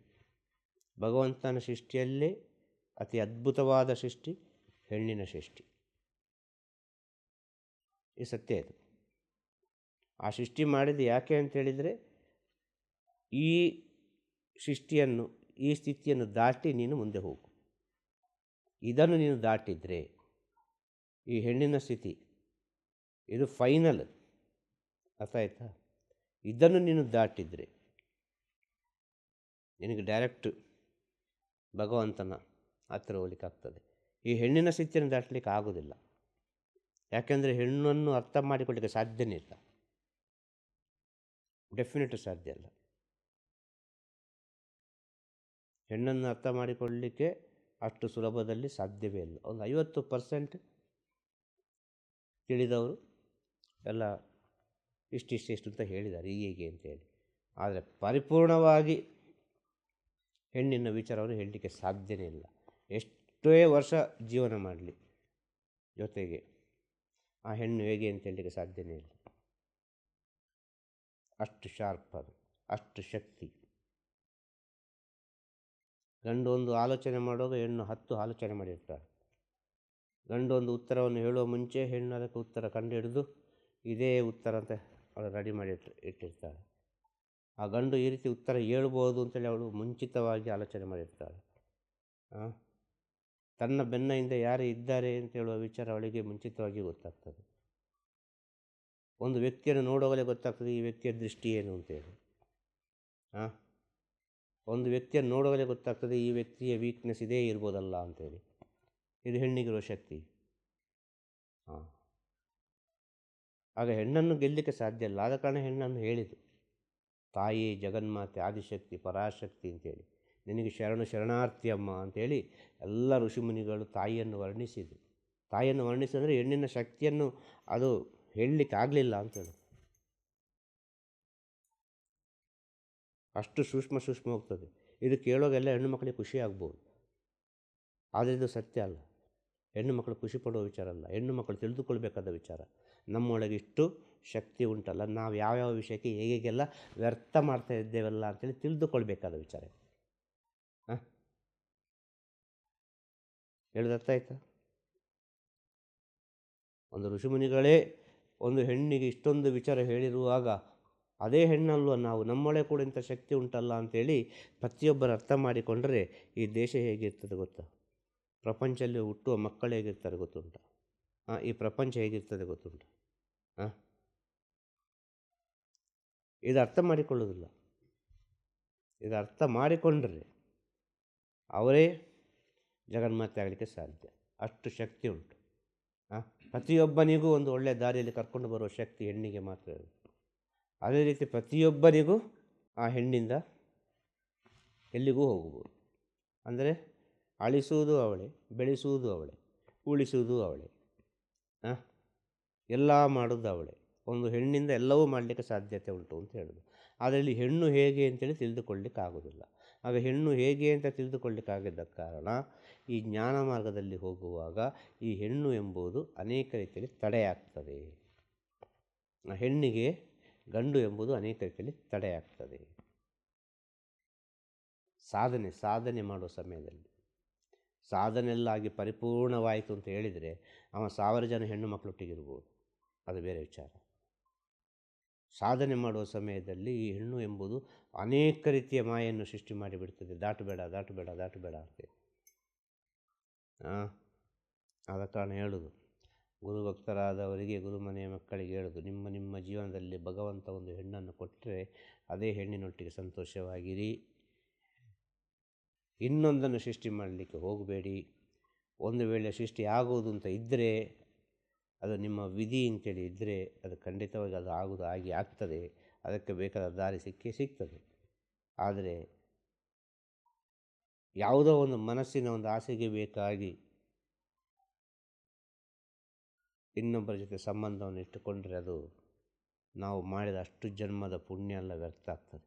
ಭಗವಂತನ ಸೃಷ್ಟಿಯಲ್ಲೇ ಅತಿ ಅದ್ಭುತವಾದ ಸೃಷ್ಟಿ ಹೆಣ್ಣಿನ ಸೃಷ್ಟಿ. ಈ ಸತ್ಯ ಇದು. ಆ ಸೃಷ್ಟಿ ಮಾಡಿದ್ದು ಯಾಕೆ ಅಂತೇಳಿದರೆ, ಈ ಸೃಷ್ಟಿಯನ್ನು, ಈ ಸ್ಥಿತಿಯನ್ನು ದಾಟಿ ನೀನು ಮುಂದೆ ಹೋಗು. ಇದನ್ನು ನೀನು ದಾಟಿದರೆ, ಈ ಹೆಣ್ಣಿನ ಸ್ಥಿತಿ ಇದು ಫೈನಲ್, ಅರ್ಥ ಆಯ್ತಾ? ಇದನ್ನು ನೀನು ದಾಟಿದರೆ ನಿನಗೆ ಡೈರೆಕ್ಟ್ ಭಗವಂತನ ಹತ್ತಿರ ಹೋಗ್ಲಿಕ್ಕಾಗ್ತದೆ. ಈ ಹೆಣ್ಣಿನ ಸ್ಥಿತಿಯನ್ನು ದಾಟಲಿಕ್ಕೆ ಆಗೋದಿಲ್ಲ. ಯಾಕೆಂದರೆ ಹೆಣ್ಣನ್ನು ಅರ್ಥ ಮಾಡಿಕೊಳ್ಳಲಿಕ್ಕೆ ಸಾಧ್ಯನೇ ಇಲ್ಲ, ಡೆಫಿನೆಟ್ ಸಾಧ್ಯ ಅಲ್ಲ. ಹೆಣ್ಣನ್ನು ಅರ್ಥ ಮಾಡಿಕೊಳ್ಳಲಿಕ್ಕೆ ಅಷ್ಟು ಸುಲಭದಲ್ಲಿ ಸಾಧ್ಯವೇ ಇಲ್ಲ. ಒಂದು 50% ತಿಳಿದವರು ಎಲ್ಲ ಇಷ್ಟಿಷ್ಟು ಅಂತ ಹೇಳಿದ್ದಾರೆ ಹೀಗೆ ಅಂತೇಳಿ. ಆದರೆ ಪರಿಪೂರ್ಣವಾಗಿ ಹೆಣ್ಣಿನ ವಿಚಾರವನ್ನು ಹೇಳಲಿಕ್ಕೆ ಸಾಧ್ಯವೇ ಇಲ್ಲ. ಎಷ್ಟೇ ವರ್ಷ ಜೀವನ ಮಾಡಲಿ ಜೊತೆಗೆ ಆ ಹೆಣ್ಣು ಹೇಗೆ ಅಂತ ಹೇಳಲಿಕ್ಕೆ ಸಾಧ್ಯವೇ ಇಲ್ಲ. ಅಷ್ಟು ಶಾರ್ಪ್ ಅದು, ಅಷ್ಟು ಶಕ್ತಿ. ಗಂಡು ಒಂದು ಆಲೋಚನೆ ಮಾಡುವಾಗ ಹೆಣ್ಣು 10 ಆಲೋಚನೆ ಮಾಡಿರ್ತಾಳೆ. ಗಂಡು ಒಂದು ಉತ್ತರವನ್ನು ಹೇಳುವ ಮುಂಚೆ ಹೆಣ್ಣು ಅದಕ್ಕೆ ಉತ್ತರ ಕಂಡು ಹಿಡಿದು ಇದೇ ಉತ್ತರ ಅಂತ ಅವಳು ರೆಡಿ ಮಾಡಿ ಇಟ್ಟಿರ್ತಾಳೆ. ಆ ಗಂಡು ಈ ರೀತಿ ಉತ್ತರ ಹೇಳ್ಬೋದು ಅಂತೇಳಿ ಅವಳು ಮುಂಚಿತವಾಗಿ ಆಲೋಚನೆ ಮಾಡಿರ್ತಾಳೆ. ತನ್ನ ಬೆನ್ನ ಹಿಂದೆ ಯಾರು ಇದ್ದಾರೆ ಅಂತ ಹೇಳುವ ವಿಚಾರ ಅವಳಿಗೆ ಮುಂಚಿತವಾಗಿ ಗೊತ್ತಾಗ್ತದೆ. ಒಂದು ವ್ಯಕ್ತಿಯನ್ನು ನೋಡುವಾಗಲೇ ಗೊತ್ತಾಗ್ತದೆ ಈ ವ್ಯಕ್ತಿಯ ದೃಷ್ಟಿ ಏನು ಅಂತೇಳಿ. ಒಂದು ವ್ಯಕ್ತಿಯನ್ನು ನೋಡುವಾಗಲೇ ಗೊತ್ತಾಗ್ತದೆ ಈ ವ್ಯಕ್ತಿಯ ವೀಕ್ನೆಸ್ ಇದೇ ಇರ್ಬೋದಲ್ಲ ಅಂತೇಳಿ. ಇದು ಹೆಣ್ಣಿಗಿರುವ ಶಕ್ತಿ. ಆಗ ಹೆಣ್ಣನ್ನು ಗೆಲ್ಲಲಿಕ್ಕೆ ಸಾಧ್ಯ ಇಲ್ಲ. ಆದ ಕಾರಣ ಹೆಣ್ಣನ್ನು ಹೇಳಿತು, ತಾಯಿ ಜಗನ್ಮಾತೆ ಆದಿಶಕ್ತಿ ಪರಾಶಕ್ತಿ ಅಂತೇಳಿ, ನಿನಗೆ ಶರಣಾರ್ಥಿ ಅಮ್ಮ ಅಂಥೇಳಿ ಎಲ್ಲ ಋಷಿಮುನಿಗಳು ತಾಯಿಯನ್ನು ವರ್ಣಿಸಿದರು. ತಾಯಿಯನ್ನು ವರ್ಣಿಸಿದರೆ ಹೆಣ್ಣಿನ ಶಕ್ತಿಯನ್ನು ಅದು ಹೇಳಲಿಕ್ಕೆ ಆಗಲಿಲ್ಲ ಅಂತೇಳಿ. ಅಷ್ಟು ಸೂಕ್ಷ್ಮ ಹೋಗ್ತದೆ. ಇದು ಕೇಳೋಗೆಲ್ಲ ಹೆಣ್ಣು ಮಕ್ಕಳಿಗೆ ಖುಷಿ ಆಗ್ಬೋದು, ಆದರೆ ಇದು ಸತ್ಯ ಅಲ್ಲ. ಹೆಣ್ಣು ಮಕ್ಕಳು ಖುಷಿ ಪಡುವ ವಿಚಾರ ಅಲ್ಲ, ಹೆಣ್ಣು ಮಕ್ಕಳು ತಿಳಿದುಕೊಳ್ಬೇಕಾದ ವಿಚಾರ. ನಮ್ಮೊಳಗೆ ಇಷ್ಟು ಶಕ್ತಿ ಉಂಟಲ್ಲ, ನಾವು ಯಾವ್ಯಾವ ವಿಷಯಕ್ಕೆ ಹೇಗೆಲ್ಲ ವ್ಯರ್ಥ ಮಾಡ್ತಾ ಇದ್ದೇವಲ್ಲ ಅಂತೇಳಿ ತಿಳಿದುಕೊಳ್ಬೇಕಾದ ವಿಚಾರ. ಹೇಳೋದು ಅರ್ಥ ಆಯ್ತಾ? ಒಂದು ಋಷಿಮುನಿಗಳೇ ಒಂದು ಹೆಣ್ಣಿಗೆ ಇಷ್ಟೊಂದು ವಿಚಾರ ಹೇಳಿರುವಾಗ ಅದೇ ಹೆಣ್ಣಲ್ವ ನಾವು, ನಮ್ಮೊಳಗೆ ಕೂಡ ಇಂಥ ಶಕ್ತಿ ಉಂಟಲ್ಲ ಅಂಥೇಳಿ ಪ್ರತಿಯೊಬ್ಬರು ಅರ್ಥ ಮಾಡಿಕೊಂಡ್ರೆ ಈ ದೇಶ ಹೇಗಿರ್ತದೆ ಗೊತ್ತಾ? ಪ್ರಪಂಚದಲ್ಲಿ ಹುಟ್ಟುವ ಮಕ್ಕಳು ಹೇಗಿರ್ತಾರೆ ಗೊತ್ತುಂಟ? ಈ ಪ್ರಪಂಚ ಹೇಗಿರ್ತದೆ ಗೊತ್ತುಂಟ? ಇದು ಅರ್ಥ ಮಾಡಿಕೊಳ್ಳೋದಿಲ್ಲ. ಇದು ಅರ್ಥ ಮಾಡಿಕೊಂಡ್ರೆ ಅವರೇ ಜಗನ್ಮಾತೆ ಆಗಲಿಕ್ಕೆ ಸಾಧ್ಯ. ಅಷ್ಟು ಶಕ್ತಿ ಉಂಟು. ಪ್ರತಿಯೊಬ್ಬನಿಗೂ ಒಂದು ಒಳ್ಳೆಯ ದಾರಿಯಲ್ಲಿ ಕರ್ಕೊಂಡು ಬರುವ ಶಕ್ತಿ ಹೆಣ್ಣಿಗೆ ಮಾತ್ರ ಇರುತ್ತೆ. ಅದೇ ರೀತಿ ಪ್ರತಿಯೊಬ್ಬನಿಗೂ ಆ ಹೆಣ್ಣಿಂದ ಎಲ್ಲಿಗೂ ಹೋಗ್ಬೋದು. ಅಂದರೆ ಅಳಿಸುವುದು ಅವಳೇ, ಬೆಳೆಸುವುದು ಅವಳೇ, ಉಳಿಸುವುದು ಅವಳೇ, ಎಲ್ಲ ಮಾಡೋದು ಅವಳೇ. ಒಂದು ಹೆಣ್ಣಿಂದ ಎಲ್ಲವೂ ಮಾಡಲಿಕ್ಕೆ ಸಾಧ್ಯತೆ ಉಂಟು ಅಂತ ಹೇಳೋದು. ಅದರಲ್ಲಿ ಹೆಣ್ಣು ಹೇಗೆ ಅಂತೇಳಿ ತಿಳಿದುಕೊಳ್ಳಲಿಕ್ಕೆ ಆಗೋದಿಲ್ಲ. ಆಗ ಹೆಣ್ಣು ಹೇಗೆ ಅಂತ ತಿಳಿದುಕೊಳ್ಳಲಿಕ್ಕಾಗಿದ್ದ ಕಾರಣ ಈ ಜ್ಞಾನ ಮಾರ್ಗದಲ್ಲಿ ಹೋಗುವಾಗ ಈ ಹೆಣ್ಣು ಎಂಬುದು ಅನೇಕ ರೀತಿಯಲ್ಲಿ ತಡೆಯಾಗ್ತದೆ. ಹೆಣ್ಣಿಗೆ ಗಂಡು ಎಂಬುದು ಅನೇಕ ರೀತಿಯಲ್ಲಿ ತಡೆಯಾಗ್ತದೆ. ಸಾಧನೆ ಮಾಡುವ ಸಮಯದಲ್ಲಿ ಸಾಧನೆಯಲ್ಲಾಗಿ ಪರಿಪೂರ್ಣವಾಯಿತು ಅಂತ ಹೇಳಿದರೆ ಅವ 1000 ಜನ ಹೆಣ್ಣು ಮಕ್ಕಳೊಟ್ಟಿಗಿರ್ಬೋದು, ಅದು ಬೇರೆ ವಿಚಾರ. ಸಾಧನೆ ಮಾಡುವ ಸಮಯದಲ್ಲಿ ಈ ಹೆಣ್ಣು ಎಂಬುದು ಅನೇಕ ರೀತಿಯ ಮಾಯನ್ನು ಸೃಷ್ಟಿ ಮಾಡಿಬಿಡ್ತದೆ. ದಾಟಬೇಡ ಅಂತೇಳಿ. ಆದ ಕಾರಣ ಹೇಳೋದು, ಗುರುಭಕ್ತರಾದವರಿಗೆ ಗುರುಮನೆಯ ಮಕ್ಕಳಿಗೆ ಹೇಳೋದು, ನಿಮ್ಮ ಜೀವನದಲ್ಲಿ ಭಗವಂತ ಒಂದು ಹೆಣ್ಣನ್ನು ಕೊಟ್ಟರೆ ಅದೇ ಹೆಣ್ಣಿನೊಟ್ಟಿಗೆ ಸಂತೋಷವಾಗಿರಿ. ಇನ್ನೊಂದನ್ನು ಸೃಷ್ಟಿ ಮಾಡಲಿಕ್ಕೆ ಹೋಗಬೇಡಿ. ಒಂದು ವೇಳೆ ಸೃಷ್ಟಿ ಆಗುವುದು ಅಂತ ಇದ್ದರೆ ಅದು ನಿಮ್ಮ ವಿಧಿ ಅಂತೇಳಿ ಇದ್ದರೆ ಅದು ಖಂಡಿತವಾಗಿ ಅದು ಆಗುವುದು ಆಗ್ತದೆ. ಅದಕ್ಕೆ ಬೇಕಾದ ದಾರಿ ಸಿಗ್ತದೆ. ಆದರೆ ಯಾವುದೋ ಒಂದು ಮನಸ್ಸಿನ ಒಂದು ಆಸೆಗೆ ಬೇಕಾಗಿ ಇನ್ನೊಬ್ಬರ ಜೊತೆ ಸಂಬಂಧವನ್ನು ಇಟ್ಟುಕೊಂಡ್ರೆ ಅದು ನಾವು ಮಾಡಿದ ಅಷ್ಟು ಜನ್ಮದ ಪುಣ್ಯ ಎಲ್ಲ ವ್ಯರ್ಥ ಆಗ್ತದೆ.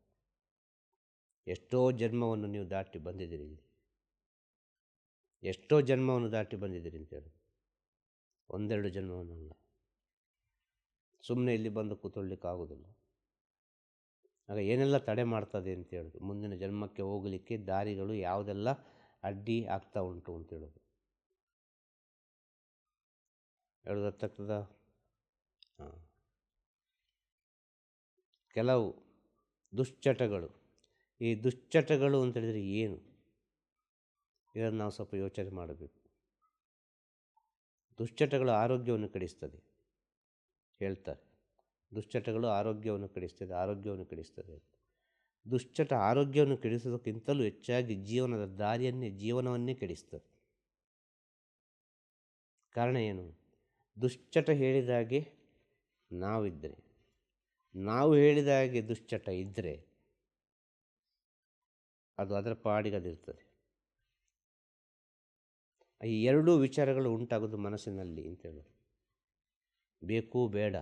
ಎಷ್ಟೋ ಜನ್ಮವನ್ನು ನೀವು ದಾಟಿ ಬಂದಿದ್ದೀರಿ, ಎಷ್ಟೋ ಜನ್ಮವನ್ನು ದಾಟಿ ಬಂದಿದ್ದೀರಿ ಅಂತೇಳಿ, 1-2 ಜನ್ಮವನ್ನಲ್ಲ. ಸುಮ್ಮನೆ ಇಲ್ಲಿ ಬಂದು ಕೂತ್ಕೊಳ್ಳಿಕ್ಕಾಗೋದಿಲ್ಲ. ಆಗ ಏನೆಲ್ಲ ತಡೆ ಮಾಡ್ತದೆ ಅಂತ ಹೇಳೋದು, ಮುಂದಿನ ಜನ್ಮಕ್ಕೆ ಹೋಗಲಿಕ್ಕೆ ದಾರಿಗಳು ಯಾವುದೆಲ್ಲ ಅಡ್ಡಿ ಆಗ್ತಾ ಉಂಟು ಅಂತೇಳೋದು. ಹೇಳೋದು ಅರ್ಥ ಆಗ್ತದಾ? ಕೆಲವು ದುಶ್ಚಟಗಳು. ಈ ದುಶ್ಚಟಗಳು ಅಂತೇಳಿದರೆ ಏನು? ಇದನ್ನು ನಾವು ಸ್ವಲ್ಪ ಯೋಚನೆ ಮಾಡಬೇಕು. ದುಶ್ಚಟಗಳು ಆರೋಗ್ಯವನ್ನು ಕೆಡಿಸ್ತದೆ ಹೇಳ್ತಾರೆ. ದುಶ್ಚಟಗಳು ಆರೋಗ್ಯವನ್ನು ಕೆಡಿಸ್ತದೆ. ದುಶ್ಚಟ ಆರೋಗ್ಯವನ್ನು ಕೆಡಿಸೋದಕ್ಕಿಂತಲೂ ಹೆಚ್ಚಾಗಿ ಜೀವನವನ್ನೇ ಕೆಡಿಸ್ತದೆ. ಕಾರಣ ಏನು? ದುಶ್ಚಟ ಹೇಳಿದಾಗೆ ನಾವಿದ್ದರೆ, ನಾವು ಹೇಳಿದ ಹಾಗೆ ದುಶ್ಚಟ ಇದ್ದರೆ ಅದು ಅದರ ಪಾಡಿಗೆ ಅದಿರ್ತದೆ. ಈ ಎರಡೂ ವಿಚಾರಗಳು ಉಂಟಾಗೋದು ಮನಸ್ಸಿನಲ್ಲಿ ಅಂತ ಹೇಳೋದು. ಬೇಕು ಬೇಡ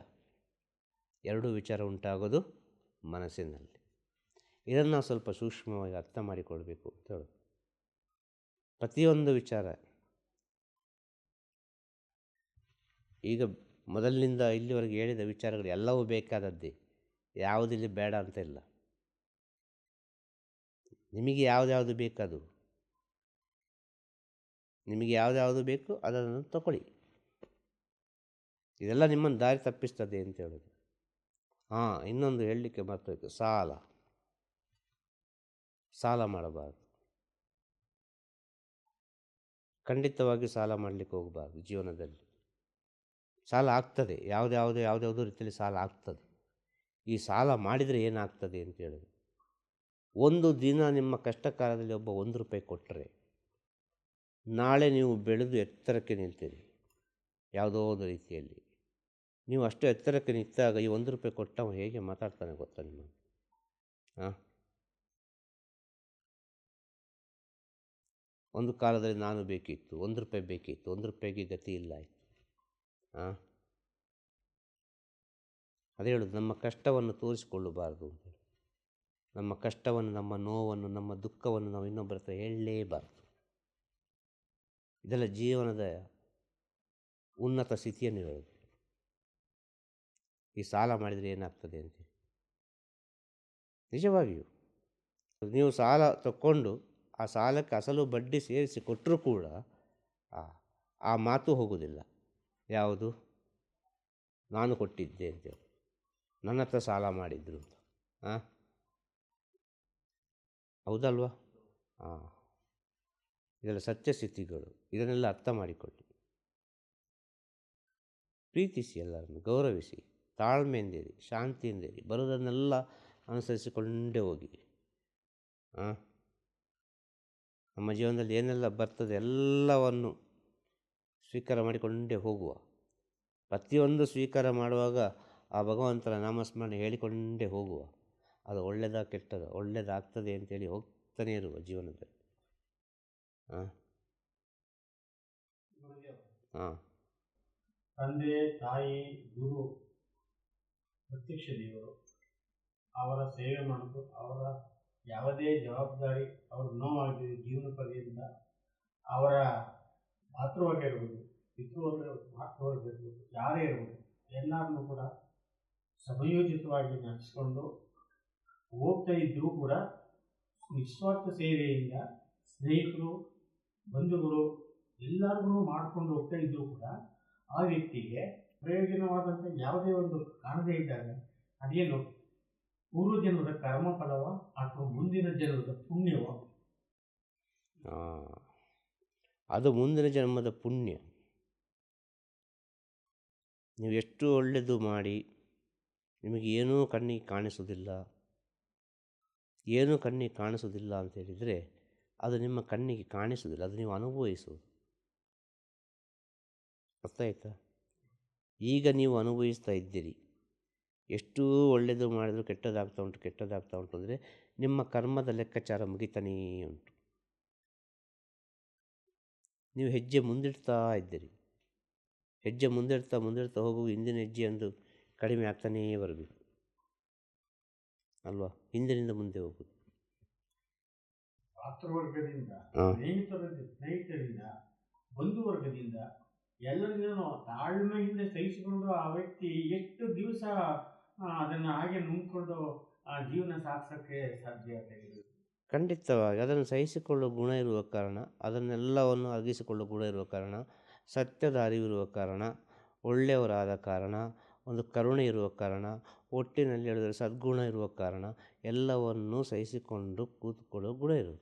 ಎರಡೂ ವಿಚಾರ ಉಂಟಾಗೋದು ಮನಸ್ಸಿನಲ್ಲಿ. ಇದನ್ನು ನಾವು ಸ್ವಲ್ಪ ಸೂಕ್ಷ್ಮವಾಗಿ ಅರ್ಥ ಮಾಡಿಕೊಳ್ಬೇಕು ಅಂತ ಹೇಳೋದು. ಪ್ರತಿಯೊಂದು ವಿಚಾರ ಈಗ ಮೊದಲಿನಿಂದ ಇಲ್ಲಿವರೆಗೆ ಹೇಳಿದ ವಿಚಾರಗಳು ಎಲ್ಲವೂ ಬೇಕಾದದ್ದೇ, ಯಾವುದಿಲ್ಲಿ ಬೇಡ ಅಂತ ಇಲ್ಲ. ನಿಮಗೆ ಯಾವುದ್ಯಾವುದು ಬೇಕದು, ನಿಮಗೆ ಯಾವುದ್ಯಾವುದು ಬೇಕು ಅದನ್ನು ತಗೊಳ್ಳಿ. ಇದೆಲ್ಲ ನಿಮ್ಮನ್ನು ದಾರಿ ತಪ್ಪಿಸ್ತದೆ ಅಂತ ಹೇಳೋದು. ಇನ್ನೊಂದು ಹೇಳಲಿಕ್ಕೆ ಮರ್ತೋಯ್ತು, ಸಾಲ ಮಾಡಬಾರ್ದು. ಖಂಡಿತವಾಗಿ ಸಾಲ ಮಾಡಲಿಕ್ಕೆ ಹೋಗಬಾರ್ದು. ಜೀವನದಲ್ಲಿ ಸಾಲ ಆಗ್ತದೆ, ಯಾವುದ್ಯಾವುದೋ ರೀತಿಯಲ್ಲಿ ಸಾಲ ಆಗ್ತದೆ. ಈ ಸಾಲ ಮಾಡಿದರೆ ಏನಾಗ್ತದೆ ಅಂತ ಹೇಳೋದು, ಒಂದು ದಿನ ನಿಮ್ಮ ಕಷ್ಟ ಕಾಲದಲ್ಲಿ ಒಬ್ಬ 1 ರೂಪಾಯಿ ಕೊಟ್ಟರೆ ನಾಳೆ ನೀವು ಬೆಳೆದು ಎತ್ತರಕ್ಕೆ ನಿಲ್ತೀರಿ. ಯಾವುದೋ ಒಂದು ರೀತಿಯಲ್ಲಿ ನೀವು ಅಷ್ಟು ಎತ್ತರಕ್ಕೆ ನಿಂತಾಗ ಈ 1 ರೂಪಾಯಿ ಕೊಟ್ಟವ ಹೇಗೆ ಮಾತಾಡ್ತಾನೆ ಗೊತ್ತಾ ನಿಮ್ಮ? ಒಂದು ಕಾಲದಲ್ಲಿ ನಾನು ಬೇಕಿತ್ತು, 1 ರೂಪಾಯಿ ಬೇಕಿತ್ತು, 1 ರೂಪಾಯಿಗೆ ಗತಿ ಇಲ್ಲ ಆಯಿತು. ಅದೇ ಹೇಳೋದು, ನಮ್ಮ ಕಷ್ಟವನ್ನು ತೋರಿಸಿಕೊಳ್ಳಬಾರ್ದು ಅಂತ ಹೇಳಿ. ನಮ್ಮ ಕಷ್ಟವನ್ನು, ನಮ್ಮ ನೋವನ್ನು, ನಮ್ಮ ದುಃಖವನ್ನು ನಾವು ಇನ್ನೊಬ್ಬರ ಹತ್ರ ಹೇಳಲೇಬಾರ್ದು. ಇದೆಲ್ಲ ಜೀವನದ ಉನ್ನತ ಸ್ಥಿತಿಯನ್ನು ಹೇಳೋದು. ಈ ಸಾಲ ಮಾಡಿದರೆ ಏನಾಗ್ತದೆ ಅಂತ ನಿಜವಾಗಿಯೂ ನೀವು ಸಾಲ ತಕ್ಕೊಂಡು ಆ ಸಾಲಕ್ಕೆ ಅಸಲು ಬಡ್ಡಿ ಸೇರಿಸಿ ಕೊಟ್ಟರೂ ಕೂಡ ಆ ಮಾತು ಹೋಗುವುದಿಲ್ಲ. ಯಾವುದು? ನಾನು ಕೊಟ್ಟಿದ್ದೆ ಅಂತೇಳಿ, ನನ್ನ ಹತ್ರ ಸಾಲ ಮಾಡಿದ್ರು ಅಂತ. ಹೌದಲ್ವಾ? ಇದೆಲ್ಲ ಸತ್ಯಸ್ಥಿತಿಗಳು. ಇದನ್ನೆಲ್ಲ ಅರ್ಥ ಮಾಡಿಕೊಳ್ಳಿ. ಪ್ರೀತಿಸಿ, ಎಲ್ಲರನ್ನು ಗೌರವಿಸಿ, ತಾಳ್ಮೆಯಿಂದಿರಿ, ಶಾಂತಿಯಿಂದಿರಿ, ಬರೋದನ್ನೆಲ್ಲ ಅನುಸರಿಸಿಕೊಂಡೇ ಹೋಗಿ. ನಮ್ಮ ಜೀವನದಲ್ಲಿ ಏನೆಲ್ಲ ಬರ್ತದೆ ಎಲ್ಲವನ್ನು ಸ್ವೀಕಾರ ಮಾಡಿಕೊಂಡೇ ಹೋಗುವ. ಪ್ರತಿಯೊಂದು ಸ್ವೀಕಾರ ಮಾಡುವಾಗ ಆ ಭಗವಂತನ ನಾಮಸ್ಮರಣೆ ಹೇಳಿಕೊಂಡೇ ಹೋಗುವ. ಅದು ಒಳ್ಳೆಯದ ಕೆಟ್ಟದ, ಒಳ್ಳೆಯದಾಗ್ತದೆ ಅಂತೇಳಿ ಹೋಗ್ತಾನೆ ಇರುವ ಜೀವನದಲ್ಲಿ. ತಂದೆ, ತಾಯಿ, ಗುರು, ಪ್ರತ್ಯಕ್ಷ ದೇವರು, ಅವರ ಸೇವೆ ಮಾಡೋದು, ಅವರ ಯಾವುದೇ ಜವಾಬ್ದಾರಿ ಅವ್ರ ನೋವಾಗಿದೆ ಜೀವನ ಪರ್ಯಂತ ಅವರ ಮಾತೃವರ್ಗ ಇರ್ಬೋದು, ಮಾತೃವರ್ಗ ಇರ್ಬೋದು, ಯಾರೇ ಇರ್ಬೋದು, ಎಲ್ಲರನ್ನೂ ಕೂಡ ಸಮಯೋಚಿತವಾಗಿ ನಡೆಸಿಕೊಂಡು ಹೋಗ್ತಾ ಇದ್ದರೂ ಕೂಡ ನಿಸ್ವಾರ್ಥ ಸೇವೆಯಿಂದ ಸ್ನೇಹಿತರು, ಬಂಧುಗಳು ಎಲ್ಲರಿಗೂ ಮಾಡ್ಕೊಂಡು ಹೋಗ್ತಾ ಇದ್ದರೂ ಕೂಡ ಆ ವ್ಯಕ್ತಿಗೆ ಪ್ರಯೋಜನವಾದಂಥ ಯಾವುದೇ ಒಂದು ಕಾಣದೇ ಇದ್ದಾಗ ಅದೇನು ಪೂರ್ವಜನ್ಮದ ಕರ್ಮ ಫಲವ ಅಥವಾ ಮುಂದಿನ ಜನ್ಮದ ಪುಣ್ಯವ? ಅದು ಮುಂದಿನ ಜನ್ಮದ ಪುಣ್ಯ. ನೀವು ಎಷ್ಟು ಒಳ್ಳೆಯದು ಮಾಡಿ ನಿಮಗೆ ಏನೂ ಕಣ್ಣಿಗೆ ಕಾಣಿಸೋದಿಲ್ಲ, ಏನೂ ಕಣ್ಣಿಗೆ ಕಾಣಿಸೋದಿಲ್ಲ ಅಂತ ಹೇಳಿದರೆ ಅದು ನಿಮ್ಮ ಕಣ್ಣಿಗೆ ಕಾಣಿಸೋದಿಲ್ಲ, ಅದು ನೀವು ಅನುಭವಿಸುವುದು. ಅರ್ಥ ಆಯ್ತಾ? ಈಗ ನೀವು ಅನುಭವಿಸ್ತಾ ಇದ್ದೀರಿ. ಎಷ್ಟು ಒಳ್ಳೆಯದು ಮಾಡಿದರೂ ಕೆಟ್ಟದಾಗ್ತಾ ಉಂಟು ಅಂದರೆ ನಿಮ್ಮ ಕರ್ಮದ ಲೆಕ್ಕಾಚಾರ ಮುಗಿತಾನೇ ಉಂಟು. ನೀವು ಹೆಜ್ಜೆ ಮುಂದಿಡ್ತಾ ಇದ್ದೀರಿ. ಹೆಜ್ಜೆ ಮುಂದಿಡ್ತಾ ಹೋಗುವ ಹಿಂದಿನ ಹೆಜ್ಜೆ ಒಂದು ಕಡಿಮೆ ಆಗ್ತಾನೇ ಬರಬೇಕು ಅಲ್ವಾ? ಹಿಂದಿನಿಂದ ಮುಂದೆ ಹೋಗುದು. ಮಾತೃವರ್ಗದಿಂದ, ಸ್ನೇಹಿತರಿಂದ, ಬಂಧುವರ್ಗದಿಂದ ಎಲ್ಲರಿಗೂ ತಾಳ್ಮೆಯಿಂದ ಸಹಿಸಿಕೊಂಡು ಆ ವ್ಯಕ್ತಿ ಎಷ್ಟು ದಿವಸ ಅದನ್ನು ಹಾಗೆ ನುಂಗ್ಕೊಂಡು ಆ ಜೀವನ ಸಾಗಿಸೋಕ್ಕೆ ಸಾಧ್ಯ ಆಗಿದೆ? ಖಂಡಿತವಾಗಿ ಅದನ್ನು ಸಹಿಸಿಕೊಳ್ಳುವ ಗುಣ ಇರುವ ಕಾರಣ, ಅದನ್ನೆಲ್ಲವನ್ನು ಅರಗಿಸಿಕೊಳ್ಳುವ ಗುಣ ಇರುವ ಕಾರಣ, ಸತ್ಯದ ಅರಿವಿರುವ ಕಾರಣ, ಒಳ್ಳೆಯವರಾದ ಕಾರಣ, ಒಂದು ಕರುಣೆ ಇರುವ ಕಾರಣ, ಒಟ್ಟಿನಲ್ಲಿ ಹೇಳಿದರೆ ಸದ್ಗುಣ ಇರುವ ಕಾರಣ ಎಲ್ಲವನ್ನೂ ಸಹಿಸಿಕೊಂಡು ಕೂತ್ಕೊಳ್ಳೋ ಗುಣ ಇರೋದು.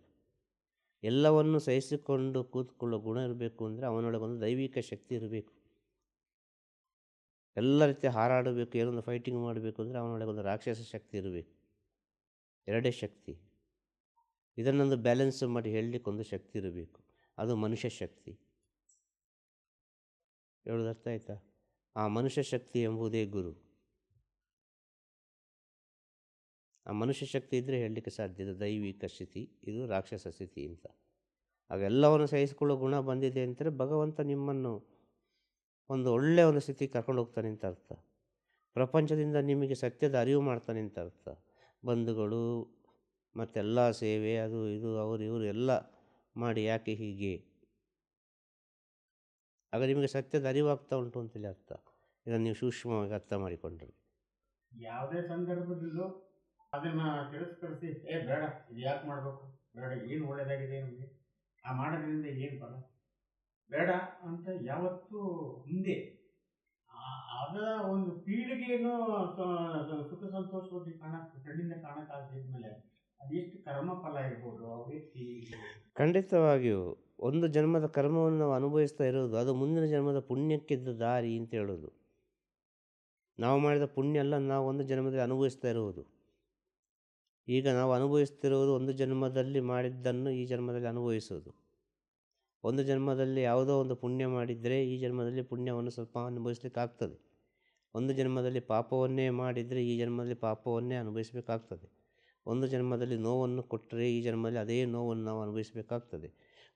ಎಲ್ಲವನ್ನು ಸಹಿಸಿಕೊಂಡು ಕೂತ್ಕೊಳ್ಳೋ ಗುಣ ಇರಬೇಕು ಅಂದರೆ ಅವನೊಳಗೊಂದು ದೈವಿಕ ಶಕ್ತಿ ಇರಬೇಕು. ಎಲ್ಲ ರೀತಿ ಹಾರಾಡಬೇಕು, ಏನೊಂದು ಫೈಟಿಂಗ್ ಮಾಡಬೇಕು ಅಂದರೆ ಅವನೊಳಗೊಂದು ರಾಕ್ಷಸ ಶಕ್ತಿ ಇರಬೇಕು. ಎರಡೇ ಶಕ್ತಿ. ಇದನ್ನೊಂದು ಬ್ಯಾಲೆನ್ಸ್ ಮಾಡಿ ಹೇಳಲಿಕ್ಕೊಂದು ಶಕ್ತಿ ಇರಬೇಕು, ಅದು ಮನುಷ್ಯ ಶಕ್ತಿ. ಹೇಳೋದು ಅರ್ಥ ಆಯ್ತಾ? ಆ ಮನುಷ್ಯ ಶಕ್ತಿ ಎಂಬುದೇ ಗುರು. ಆ ಮನುಷ್ಯ ಶಕ್ತಿ ಇದ್ದರೆ ಹೇಳಲಿಕ್ಕೆ ಸಾಧ್ಯ. ಇದು ದೈವಿಕ ಸ್ಥಿತಿ, ಇದು ರಾಕ್ಷಸ ಸ್ಥಿತಿ ಅಂತ. ಆಗ ಎಲ್ಲವನ್ನು ಸಹಿಸಿಕೊಳ್ಳೋ ಗುಣ ಬಂದಿದೆ ಅಂತಂದರೆ ಭಗವಂತ ನಿಮ್ಮನ್ನು ಒಂದು ಒಳ್ಳೆಯ ಒಂದು ಸ್ಥಿತಿಗೆ ಕರ್ಕೊಂಡು ಹೋಗ್ತಾನೆ ಅಂತ ಅರ್ಥ. ಪ್ರಪಂಚದಿಂದ ನಿಮಗೆ ಸತ್ಯದ ಅರಿವು ಮಾಡ್ತಾನೆ ಅಂತ ಅರ್ಥ. ಬಂಧುಗಳು ಮತ್ತೆಲ್ಲ ಸೇವೆ ಅದು ಇದು ಅವರು ಇವರು ಎಲ್ಲ ಮಾಡಿ ಯಾಕೆ ಹೀಗೆ, ಆಗ ನಿಮಗೆ ಸತ್ಯದ ಅರಿವಾಗ್ತಾ ಉಂಟು ಅಂತೇಳಿ ಅರ್ಥ. ಇದನ್ನು ನೀವು ಸೂಕ್ಷ್ಮವಾಗಿ ಅರ್ಥ ಮಾಡಿಕೊಂಡ್ರೆ ಯಾವುದೇ ಸಂದರ್ಭದಲ್ಲೂ ಅದನ್ನು ತಿರಸ್ಕರಿಸಿ ಬೇಡ ಇದು ಯಾಕೆ ಮಾಡಬೇಕು, ಬೇಡ ಏನು ಒಳ್ಳೆಯದಾಗಿದೆ ನಮಗೆ, ಆ ಮಾಡೋದ್ರಿಂದ ಏನು ಫಲ, ಬೇಡ ಅಂತ ಯಾವತ್ತೂ ಹಿಂದೆ ಅದರ ಒಂದು ಪೀಳಿಗೆಯನ್ನು ಸುಖ ಸಂತೋಷವಾಗಿ ಕಣ್ಣಿಂದ ಕಾಣಕ್ಕಾಗದಿದ್ಮೇಲೆ ಅದೆಷ್ಟು ಕರ್ಮ ಫಲ ಇರ್ಬೋದು ಆ ವ್ಯಕ್ತಿ. ಖಂಡಿತವಾಗಿಯೂ ಒಂದು ಜನ್ಮದ ಕರ್ಮವನ್ನು ನಾವು ಅನುಭವಿಸ್ತಾ ಇರೋದು, ಅದು ಮುಂದಿನ ಜನ್ಮದ ಪುಣ್ಯಕ್ಕಿದ್ದ ದಾರಿ ಅಂತ ಹೇಳೋದು. ನಾವು ಮಾಡಿದ ಪುಣ್ಯ ಎಲ್ಲ ನಾವು ಒಂದು ಜನ್ಮದಲ್ಲಿ ಅನುಭವಿಸ್ತಾ ಇರುವುದು. ಈಗ ನಾವು ಅನುಭವಿಸ್ತಿರುವುದು ಒಂದು ಜನ್ಮದಲ್ಲಿ ಮಾಡಿದ್ದನ್ನು ಈ ಜನ್ಮದಲ್ಲಿ ಅನುಭವಿಸೋದು. ಒಂದು ಜನ್ಮದಲ್ಲಿ ಯಾವುದೋ ಒಂದು ಪುಣ್ಯ ಮಾಡಿದರೆ ಈ ಜನ್ಮದಲ್ಲಿ ಪುಣ್ಯವನ್ನು ಸ್ವಲ್ಪ ಅನುಭವಿಸ್ಲಿಕ್ಕಾಗ್ತದೆ. ಒಂದು ಜನ್ಮದಲ್ಲಿ ಪಾಪವನ್ನೇ ಮಾಡಿದರೆ ಈ ಜನ್ಮದಲ್ಲಿ ಪಾಪವನ್ನೇ ಅನುಭವಿಸಬೇಕಾಗ್ತದೆ. ಒಂದು ಜನ್ಮದಲ್ಲಿ ನೋವನ್ನು ಕೊಟ್ಟರೆ ಈ ಜನ್ಮದಲ್ಲಿ ಅದೇ ನೋವನ್ನು ನಾವು ಅನುಭವಿಸಬೇಕಾಗ್ತದೆ.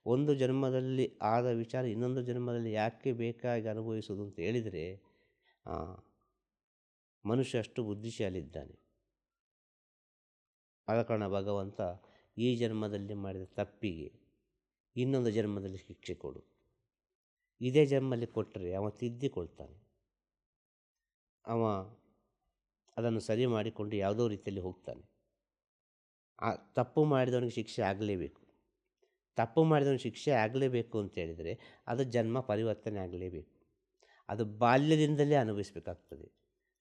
ಒಂದು ಜನ್ಮದಲ್ಲಿ ಆದ ವಿಚಾರ ಇನ್ನೊಂದು ಜನ್ಮದಲ್ಲಿ ಯಾಕೆ ಬೇಕಾಗಿ ಅನುಭವಿಸೋದು ಅಂತ ಹೇಳಿದರೆ ಮನುಷ್ಯ ಅಷ್ಟು ಬುದ್ಧಿಶಾಲಿದ್ದಾನೆ. ಆದ ಕಾರಣ ಭಗವಂತ ಈ ಜನ್ಮದಲ್ಲಿ ಮಾಡಿದ ತಪ್ಪಿಗೆ ಇನ್ನೊಂದು ಜನ್ಮದಲ್ಲಿ ಶಿಕ್ಷೆ ಕೊಡು, ಇದೇ ಜನ್ಮದಲ್ಲಿ ಕೊಟ್ಟರೆ ಅವ ತಿದ್ದಿಕೊಳ್ತಾನೆ, ಅವ ಅದನ್ನು ಸರಿ ಮಾಡಿಕೊಂಡು ಯಾವುದೋ ರೀತಿಯಲ್ಲಿ ಹೋಗ್ತಾನೆ. ಆ ತಪ್ಪು ಮಾಡಿದವನಿಗೆ ಶಿಕ್ಷೆ ಆಗಲೇಬೇಕು. ತಪ್ಪು ಮಾಡಿದವನಿಗೆ ಶಿಕ್ಷೆ ಆಗಲೇಬೇಕು ಅಂತ ಹೇಳಿದರೆ ಅದು ಜನ್ಮ ಪರಿವರ್ತನೆ ಆಗಲೇಬೇಕು. ಅದು ಬಾಲ್ಯದಿಂದಲೇ ಅನುಭವಿಸಬೇಕಾಗ್ತದೆ,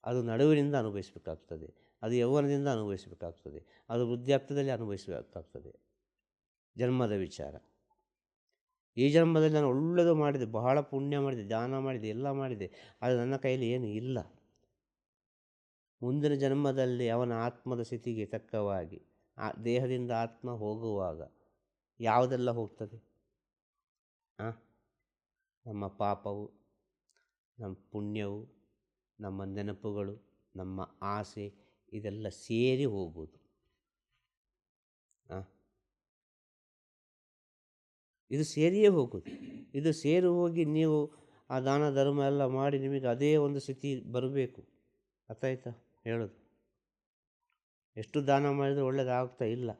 ಅದು ನಡುವಿನಿಂದ ಅನುಭವಿಸಬೇಕಾಗ್ತದೆ, ಅದು ಯೌವನದಿಂದ ಅನುಭವಿಸಬೇಕಾಗ್ತದೆ, ಅದು ವೃದ್ಧಾಪ್ಯದಲ್ಲಿ ಅನುಭವಿಸಬೇಕಾಗ್ತದೆ. ಜನ್ಮದ ವಿಚಾರ. ಈ ಜನ್ಮದಲ್ಲಿ ನಾನು ಒಳ್ಳೆಯದು ಮಾಡಿದೆ, ಬಹಳ ಪುಣ್ಯ ಮಾಡಿದೆ, ದಾನ ಮಾಡಿದೆ, ಎಲ್ಲ ಮಾಡಿದೆ, ಅದು ನನ್ನ ಕೈಯಲ್ಲಿ ಏನು ಇಲ್ಲ. ಮುಂದಿನ ಜನ್ಮದಲ್ಲಿ ಅವನ ಆತ್ಮದ ಸ್ಥಿತಿಗೆ ತಕ್ಕವಾಗಿ ಆ ದೇಹದಿಂದ ಆತ್ಮ ಹೋಗುವಾಗ ಯಾವುದೆಲ್ಲ ಹೋಗ್ತದೆ? ನಮ್ಮ ಪಾಪವು, ನಮ್ಮ ಪುಣ್ಯವು, ನಮ್ಮ ನೆನಪುಗಳು, ನಮ್ಮ ಆಸೆ, ಇದೆಲ್ಲ ಸೇರಿ ಹೋಗುವುದು. ಇದು ಸೇರಿಯೇ ಹೋಗುವುದು. ಇದು ಸೇರಿ ಹೋಗಿ ನೀವು ಆ ದಾನ ಧರ್ಮ ಎಲ್ಲ ಮಾಡಿ ನಿಮಗೆ ಅದೇ ಒಂದು ಸ್ಥಿತಿ ಬರಬೇಕು. ಅರ್ಥ ಆಯ್ತಾ ಹೇಳೋದು? ಎಷ್ಟು ದಾನ ಮಾಡಿದರೂ ಒಳ್ಳೆಯದಾಗ್ತಾ ಇಲ್ಲ.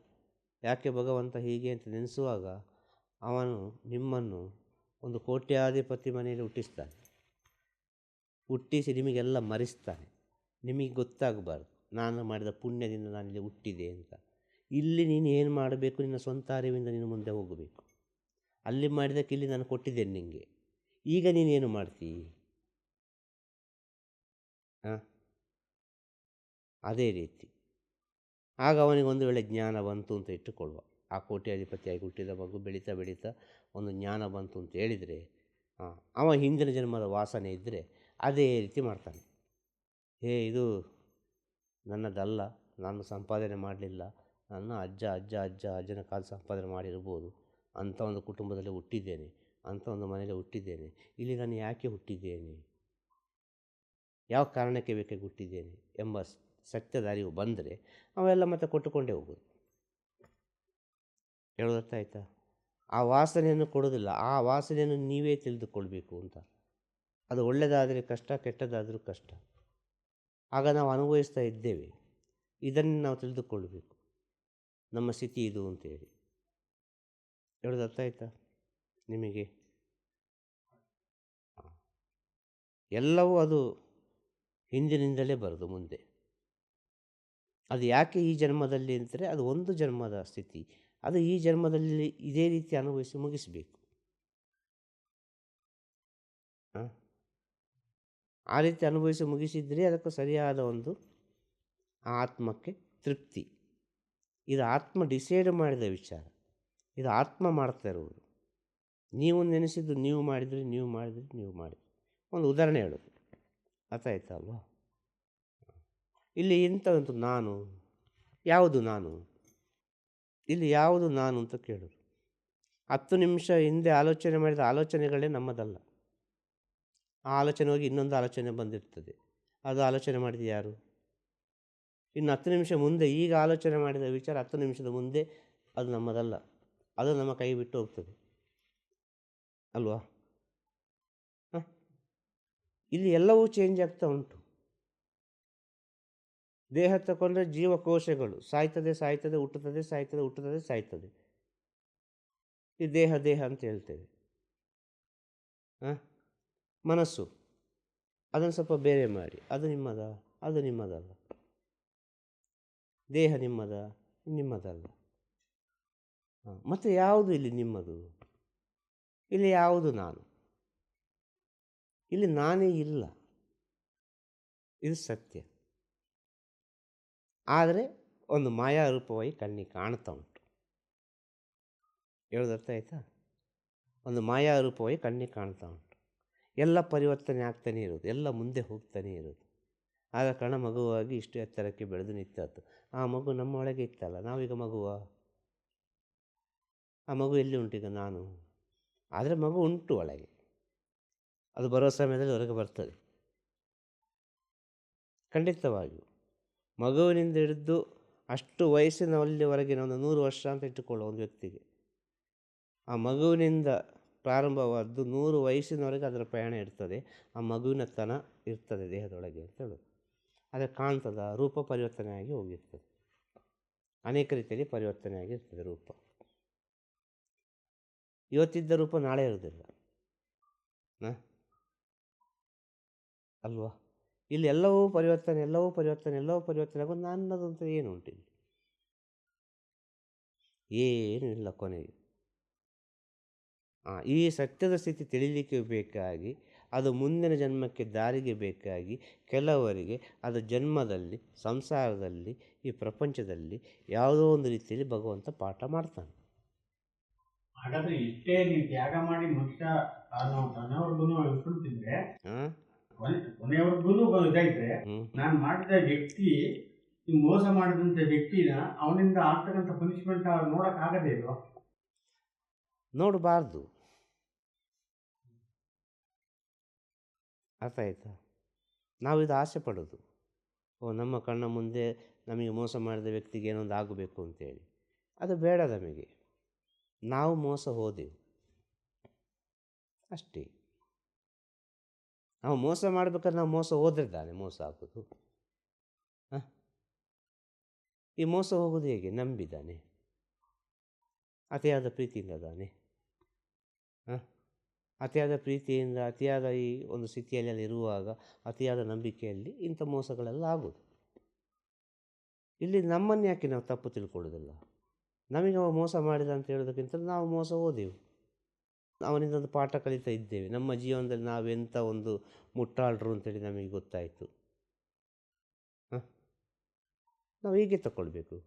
ಯಾಕೆ ಭಗವಂತ ಹೀಗೆ ಅಂತ ನೆನೆಸುವಾಗ ಅವನು ನಿಮ್ಮನ್ನು ಒಂದು ಕೋಟ್ಯಾಧಿಪತಿ ಮನೆಯಲ್ಲಿ ಹುಟ್ಟಿಸ್ತಾನೆ. ಹುಟ್ಟಿಸಿ ನಿಮಗೆಲ್ಲ ಮರೆಸ್ತಾನೆ. ನಿಮಗೆ ಗೊತ್ತಾಗಬಾರ್ದು ನಾನು ಮಾಡಿದ ಪುಣ್ಯದಿಂದ ನಾನಿಲ್ಲಿ ಹುಟ್ಟಿದೆ ಅಂತ. ಇಲ್ಲಿ ನೀನು ಏನು ಮಾಡಬೇಕು, ನಿನ್ನ ಸ್ವಂತ ಅರಿವಿಂದ ನೀನು ಮುಂದೆ ಹೋಗಬೇಕು. ಅಲ್ಲಿ ಮಾಡಿದ್ದಕ್ಕೆ ಇಲ್ಲಿ ನಾನು ಕೊಟ್ಟಿದ್ದೇನೆ ನಿನಗೆ, ಈಗ ನೀನೇನು ಮಾಡ್ತೀ? ಅದೇ ರೀತಿ ಆಗ ಅವನಿಗೆ ಒಂದು ವೇಳೆ ಜ್ಞಾನ ಬಂತು ಅಂತ ಇಟ್ಟುಕೊಳ್ಳುವ. ಆ ಕೋಟ್ಯಾಧಿಪತಿಯಾಗಿ ಹುಟ್ಟಿದ ಮಗು ಬೆಳೀತಾ ಬೆಳೀತಾ ಒಂದು ಜ್ಞಾನ ಬಂತು ಅಂತ ಹೇಳಿದರೆ ಅವ ಹಿಂದಿನ ಜನ್ಮದ ವಾಸನೆ ಇದ್ದರೆ ಅದೇ ರೀತಿ ಮಾಡ್ತಾನೆ. ಇದು ನನ್ನದಲ್ಲ, ನಾನು ಸಂಪಾದನೆ ಮಾಡಲಿಲ್ಲ, ನನ್ನ ಅಜ್ಜನ ಕಾಲ ಸಂಪಾದನೆ ಮಾಡಿರ್ಬೋದು, ಅಂಥ ಒಂದು ಕುಟುಂಬದಲ್ಲಿ ಹುಟ್ಟಿದ್ದೇನೆ, ಅಂಥ ಒಂದು ಮನೆಯಲ್ಲಿ ಹುಟ್ಟಿದ್ದೇನೆ, ಇಲ್ಲಿ ನಾನು ಯಾಕೆ ಹುಟ್ಟಿದ್ದೇನೆ, ಯಾವ ಕಾರಣಕ್ಕೆ ಬೇಕಾಗಿ ಹುಟ್ಟಿದ್ದೇನೆ ಎಂಬ ಸತ್ಯದ ಅರಿವು ಬಂದರೆ ಅವೆಲ್ಲ ಮತ್ತೆ ಕೊಟ್ಟುಕೊಂಡೇ ಹೋಗೋದು. ಹೇಳೋದರ್ಥ ಆಯ್ತಾ? ಆ ವಾಸನೆಯನ್ನು ಕೊಡೋದಿಲ್ಲ, ಆ ವಾಸನೆಯನ್ನು ನೀವೇ ತಿಳಿದುಕೊಳ್ಬೇಕು ಅಂತ. ಅದು ಒಳ್ಳೆಯದಾದರೆ ಕಷ್ಟ, ಕೆಟ್ಟದಾದರೂ ಕಷ್ಟ. ಆಗ ನಾವು ಅನುಭವಿಸ್ತಾ ಇದ್ದೇವೆ. ಇದನ್ನು ನಾವು ತಿಳಿದುಕೊಳ್ಬೇಕು, ನಮ್ಮ ಸ್ಥಿತಿ ಇದು ಅಂತೇಳಿ. ಹೇಳೋದರ್ಥ ಆಯ್ತಾ ನಿಮಗೆ? ಎಲ್ಲವೂ ಅದು ಹಿಂದಿನಿಂದಲೇ ಬರೋದು ಮುಂದೆ. ಅದು ಯಾಕೆ ಈ ಜನ್ಮದಲ್ಲಿ ಅಂತಾರೆ, ಅದು ಒಂದು ಜನ್ಮದ ಸ್ಥಿತಿ, ಅದು ಈ ಜನ್ಮದಲ್ಲಿ ಇದೇ ರೀತಿ ಅನುಭವಿಸಿ ಮುಗಿಸಬೇಕು. ಆ ರೀತಿ ಅನುಭವಿಸಿ ಮುಗಿಸಿದರೆ ಅದಕ್ಕೆ ಸರಿಯಾದ ಒಂದು ಆತ್ಮಕ್ಕೆ ತೃಪ್ತಿ. ಇದು ಆತ್ಮ ಡಿಸೈಡ್ ಮಾಡಿದ ವಿಚಾರ, ಇದು ಆತ್ಮ ಮಾಡ್ತಾ ಇರುವುದು. ನೀವು ನೆನೆಸಿದ್ದು ನೀವು ಮಾಡಿದ್ರಿ, ನೀವು ಮಾಡಿದ್ರಿ. ಒಂದು ಉದಾಹರಣೆ ಹೇಳೋದು, ಅರ್ಥ ಆಯ್ತಾ ಅಲ್ವಾ? ಇಲ್ಲಿ ಇಂಥ ಒಂದು ನಾನು, ಯಾವುದು ನಾನು, ಇಲ್ಲಿ ಯಾವುದು ನಾನು ಅಂತ ಕೇಳೋದು. 10 ನಿಮಿಷ ಹಿಂದೆ ಆಲೋಚನೆ ಮಾಡಿದ ಆಲೋಚನೆಗಳೇ ನಮ್ಮದಲ್ಲ. ಆ ಆಲೋಚನೆ ಹೋಗಿ ಇನ್ನೊಂದು ಆಲೋಚನೆ ಬಂದಿರ್ತದೆ. ಅದು ಆಲೋಚನೆ ಮಾಡಿದ ಯಾರು? ಇನ್ನು 10 ನಿಮಿಷ ಮುಂದೆ ಈಗ ಆಲೋಚನೆ ಮಾಡಿದ ವಿಚಾರ 10 ನಿಮಿಷದ ಮುಂದೆ ಅದು ನಮ್ಮದಲ್ಲ, ಅದು ನಮ್ಮ ಕೈ ಬಿಟ್ಟು ಹೋಗ್ತದೆ ಅಲ್ವಾ? ಇಲ್ಲಿ ಎಲ್ಲವೂ ಚೇಂಜ್ ಆಗ್ತಾ ಉಂಟು. ದೇಹ ತಗೊಂಡ್ರೆ ಜೀವಕೋಶಗಳು ಸಾಯ್ತದೆ ಸಾಯ್ತದೆ ಹುಟ್ಟುತ್ತದೆ, ಸಾಯ್ತದೆ ಹುಟ್ಟುತ್ತದೆ, ಸಾಯ್ತದೆ. ಈ ದೇಹ ದೇಹ ಅಂತ ಹೇಳ್ತೇವೆ. ಮನಸ್ಸು ಅದನ್ನು ಸ್ವಲ್ಪ ಬೇರೆ ಮಾಡಿ, ಅದು ನಿಮ್ಮದ, ಅದು ನಿಮ್ಮದಲ್ಲ. ದೇಹ ನಿಮ್ಮದ, ನಿಮ್ಮದಲ್ಲ. ಮತ್ತು ಯಾವುದು ಇಲ್ಲಿ ನಿಮ್ಮದು? ಇಲ್ಲಿ ಯಾವುದು ನಾನು? ಇಲ್ಲಿ ನಾನೇ ಇಲ್ಲ, ಇದು ಸತ್ಯ. ಆದರೆ ಒಂದು ಮಾಯಾರೂಪವಾಗಿ ಕಣ್ಣಿಗೆ ಕಾಣ್ತಾ ಉಂಟು. ಹೇಳೋದು ಅರ್ಥ ಆಯ್ತಾ? ಒಂದು ಮಾಯಾರೂಪವಾಗಿ ಕಣ್ಣಿಗೆ ಕಾಣ್ತಾ ಉಂಟು. ಎಲ್ಲ ಪರಿವರ್ತನೆ ಆಗ್ತಾನೇ ಇರೋದು, ಎಲ್ಲ ಮುಂದೆ ಹೋಗ್ತಾನೇ ಇರೋದು. ಆದ ಕಾರಣ ಮಗುವಾಗಿ ಇಷ್ಟು ಎತ್ತರಕ್ಕೆ ಬೆಳೆದು ನಿಂತದ್ದು. ಆ ಮಗು ನಮ್ಮ ಒಳಗೆ ಇತ್ತಲ್ಲ, ನಾವೀಗ ಮಗುವ? ಆ ಮಗು ಎಲ್ಲಿ ಉಂಟೀಗ? ನಾನು. ಆದರೆ ಮಗು ಉಂಟು ಒಳಗೆ, ಅದು ಬರೋ ಸಮಯದಲ್ಲಿ ಹೊರಗೆ ಬರ್ತದೆ ಖಂಡಿತವಾಗಿಯೂ. ಮಗುವಿನಿಂದ ಹಿಡಿದು ಅಷ್ಟು ವಯಸ್ಸಿನಲ್ಲಿವರೆಗಿನ ಒಂದು 100 ವರ್ಷ ಅಂತ ಇಟ್ಟುಕೊಳ್ಳೋ ಒಂದು ವ್ಯಕ್ತಿಗೆ, ಆ ಮಗುವಿನಿಂದ ಪ್ರಾರಂಭವಾದ್ದು 100 ವಯಸ್ಸಿನವರೆಗೆ ಅದರ ಪ್ರಯಾಣ ಇರ್ತದೆ. ಆ ಮಗುವಿನ ತನ ಇರ್ತದೆ ದೇಹದೊಳಗೆ ಅಂತ ಹೇಳೋದು. ಆದರೆ ಕಾಣ್ತದ ರೂಪ ಪರಿವರ್ತನೆಯಾಗಿ ಹೋಗಿರ್ತದೆ, ಅನೇಕ ರೀತಿಯಲ್ಲಿ ಪರಿವರ್ತನೆ ಆಗಿರ್ತದೆ ರೂಪ. ಇವತ್ತಿದ್ದ ರೂಪ ನಾಳೆ ಇರೋದಿಲ್ಲ ಅಲ್ವಾ? ಇಲ್ಲಿ ಎಲ್ಲವೂ ಪರಿವರ್ತನೆ, ಎಲ್ಲವೂ ಪರಿವರ್ತನೆ, ಎಲ್ಲವೂ ಪರಿವರ್ತನೆ ಆಗೋದು. ನನ್ನದು ಅಂತ ಏನು ಉಂಟು ಇಲ್ಲಿ? ಏನೂ ಇಲ್ಲ ಕೊನೆಗೆ. ಈ ಸತ್ಯದ ಸ್ಥಿತಿ ತಿಳಿಲಿಕ್ಕೆ ಬೇಕಾಗಿ, ಅದು ಮುಂದಿನ ಜನ್ಮಕ್ಕೆ ದಾರಿಗೆ ಬೇಕಾಗಿ ಕೆಲವರಿಗೆ ಅದು ಜನ್ಮದಲ್ಲಿ, ಸಂಸಾರದಲ್ಲಿ, ಈ ಪ್ರಪಂಚದಲ್ಲಿ ಯಾವುದೋ ಒಂದು ರೀತಿಯಲ್ಲಿ ಭಗವಂತ ಪಾಠ ಮಾಡ್ತಾನೆ. ಹಾಗಾದ್ರೆ ಇಷ್ಟೇ ನೀವು ತ್ಯಾಗ ಮಾಡಿ ಮನುಷ್ಯ ತನ್ನವರ್ಗು ಉಳ್ಕೊಳ್ತಿದ್ರೆ, ಕೊನೆಯವರೆಗೂ ಇದಾಯ್ತಾರೆ. ನಾನು ಮಾಡಿದ ವ್ಯಕ್ತಿ, ಈ ಮೋಸ ಮಾಡಿದಂಥ ವ್ಯಕ್ತಿನ ಅವನಿಂದ ಆಗ್ತಕ್ಕಂಥ ಪನಿಷ್ಮೆಂಟ್ ನೋಡಕ್ ಆಗದೇ ಇಲ್ವಾ? ನೋಡಬಾರ್ದು. ಅರ್ಥ ಆಯ್ತಾ? ನಾವಿದು ಆಸೆ ಪಡೋದು, ನಮ್ಮ ಕಣ್ಣ ಮುಂದೆ ನಮಗೆ ಮೋಸ ಮಾಡಿದ ವ್ಯಕ್ತಿಗೆ ಏನೊಂದು ಆಗಬೇಕು ಅಂತೇಳಿ. ಅದು ಬೇಡ ನಮಗೆ. ನಾವು ಮೋಸ ಹೋದೆವು ಅಷ್ಟೇ. ನಾವು ಮೋಸ ಮಾಡ್ಬೇಕಾದ್ರೆ ನಾವು ಮೋಸ ಹೋದ್ರೆ ತಾನೆ ಮೋಸ ಆಗೋದು. ಈ ಮೋಸ ಹೋಗೋದು ಹೇಗೆ? ನಂಬಿದ್ದಾನೆ, ಅತಿಯಾದ ಪ್ರೀತಿಯಿಂದ ತಾನೆ. ಅತಿಯಾದ ಪ್ರೀತಿಯಿಂದ, ಅತಿಯಾದ ಈ ಒಂದು ಸ್ಥಿತಿಯಲ್ಲಿ ಅಲ್ಲಿ ಇರುವಾಗ, ಅತಿಯಾದ ನಂಬಿಕೆಯಲ್ಲಿ ಇಂಥ ಮೋಸಗಳೆಲ್ಲ ಆಗೋದು. ಇಲ್ಲಿ ನಮ್ಮನ್ನು ಯಾಕೆ ನಾವು ತಪ್ಪು ತಿಳ್ಕೊಳ್ಳೋದಿಲ್ಲ? ನಮಗೆ ಅವ ಮೋಸ ಮಾಡಿದ ಅಂತ ಹೇಳೋದಕ್ಕಿಂತ ನಾವು ಮೋಸ ಹೋದೆವು, ಅವನಿಂದ ಒಂದು ಪಾಠ ಕಲಿತಾ ಇದ್ದೇವೆ. ನಮ್ಮ ಜೀವನದಲ್ಲಿ ನಾವೆಂಥ ಒಂದು ಮುಟ್ಟಾಳರು ಅಂತೇಳಿ ನಮಗೆ ಗೊತ್ತಾಯಿತು. ನಾವು ಹೀಗೆ ತಗೊಳ್ಬೇಕು.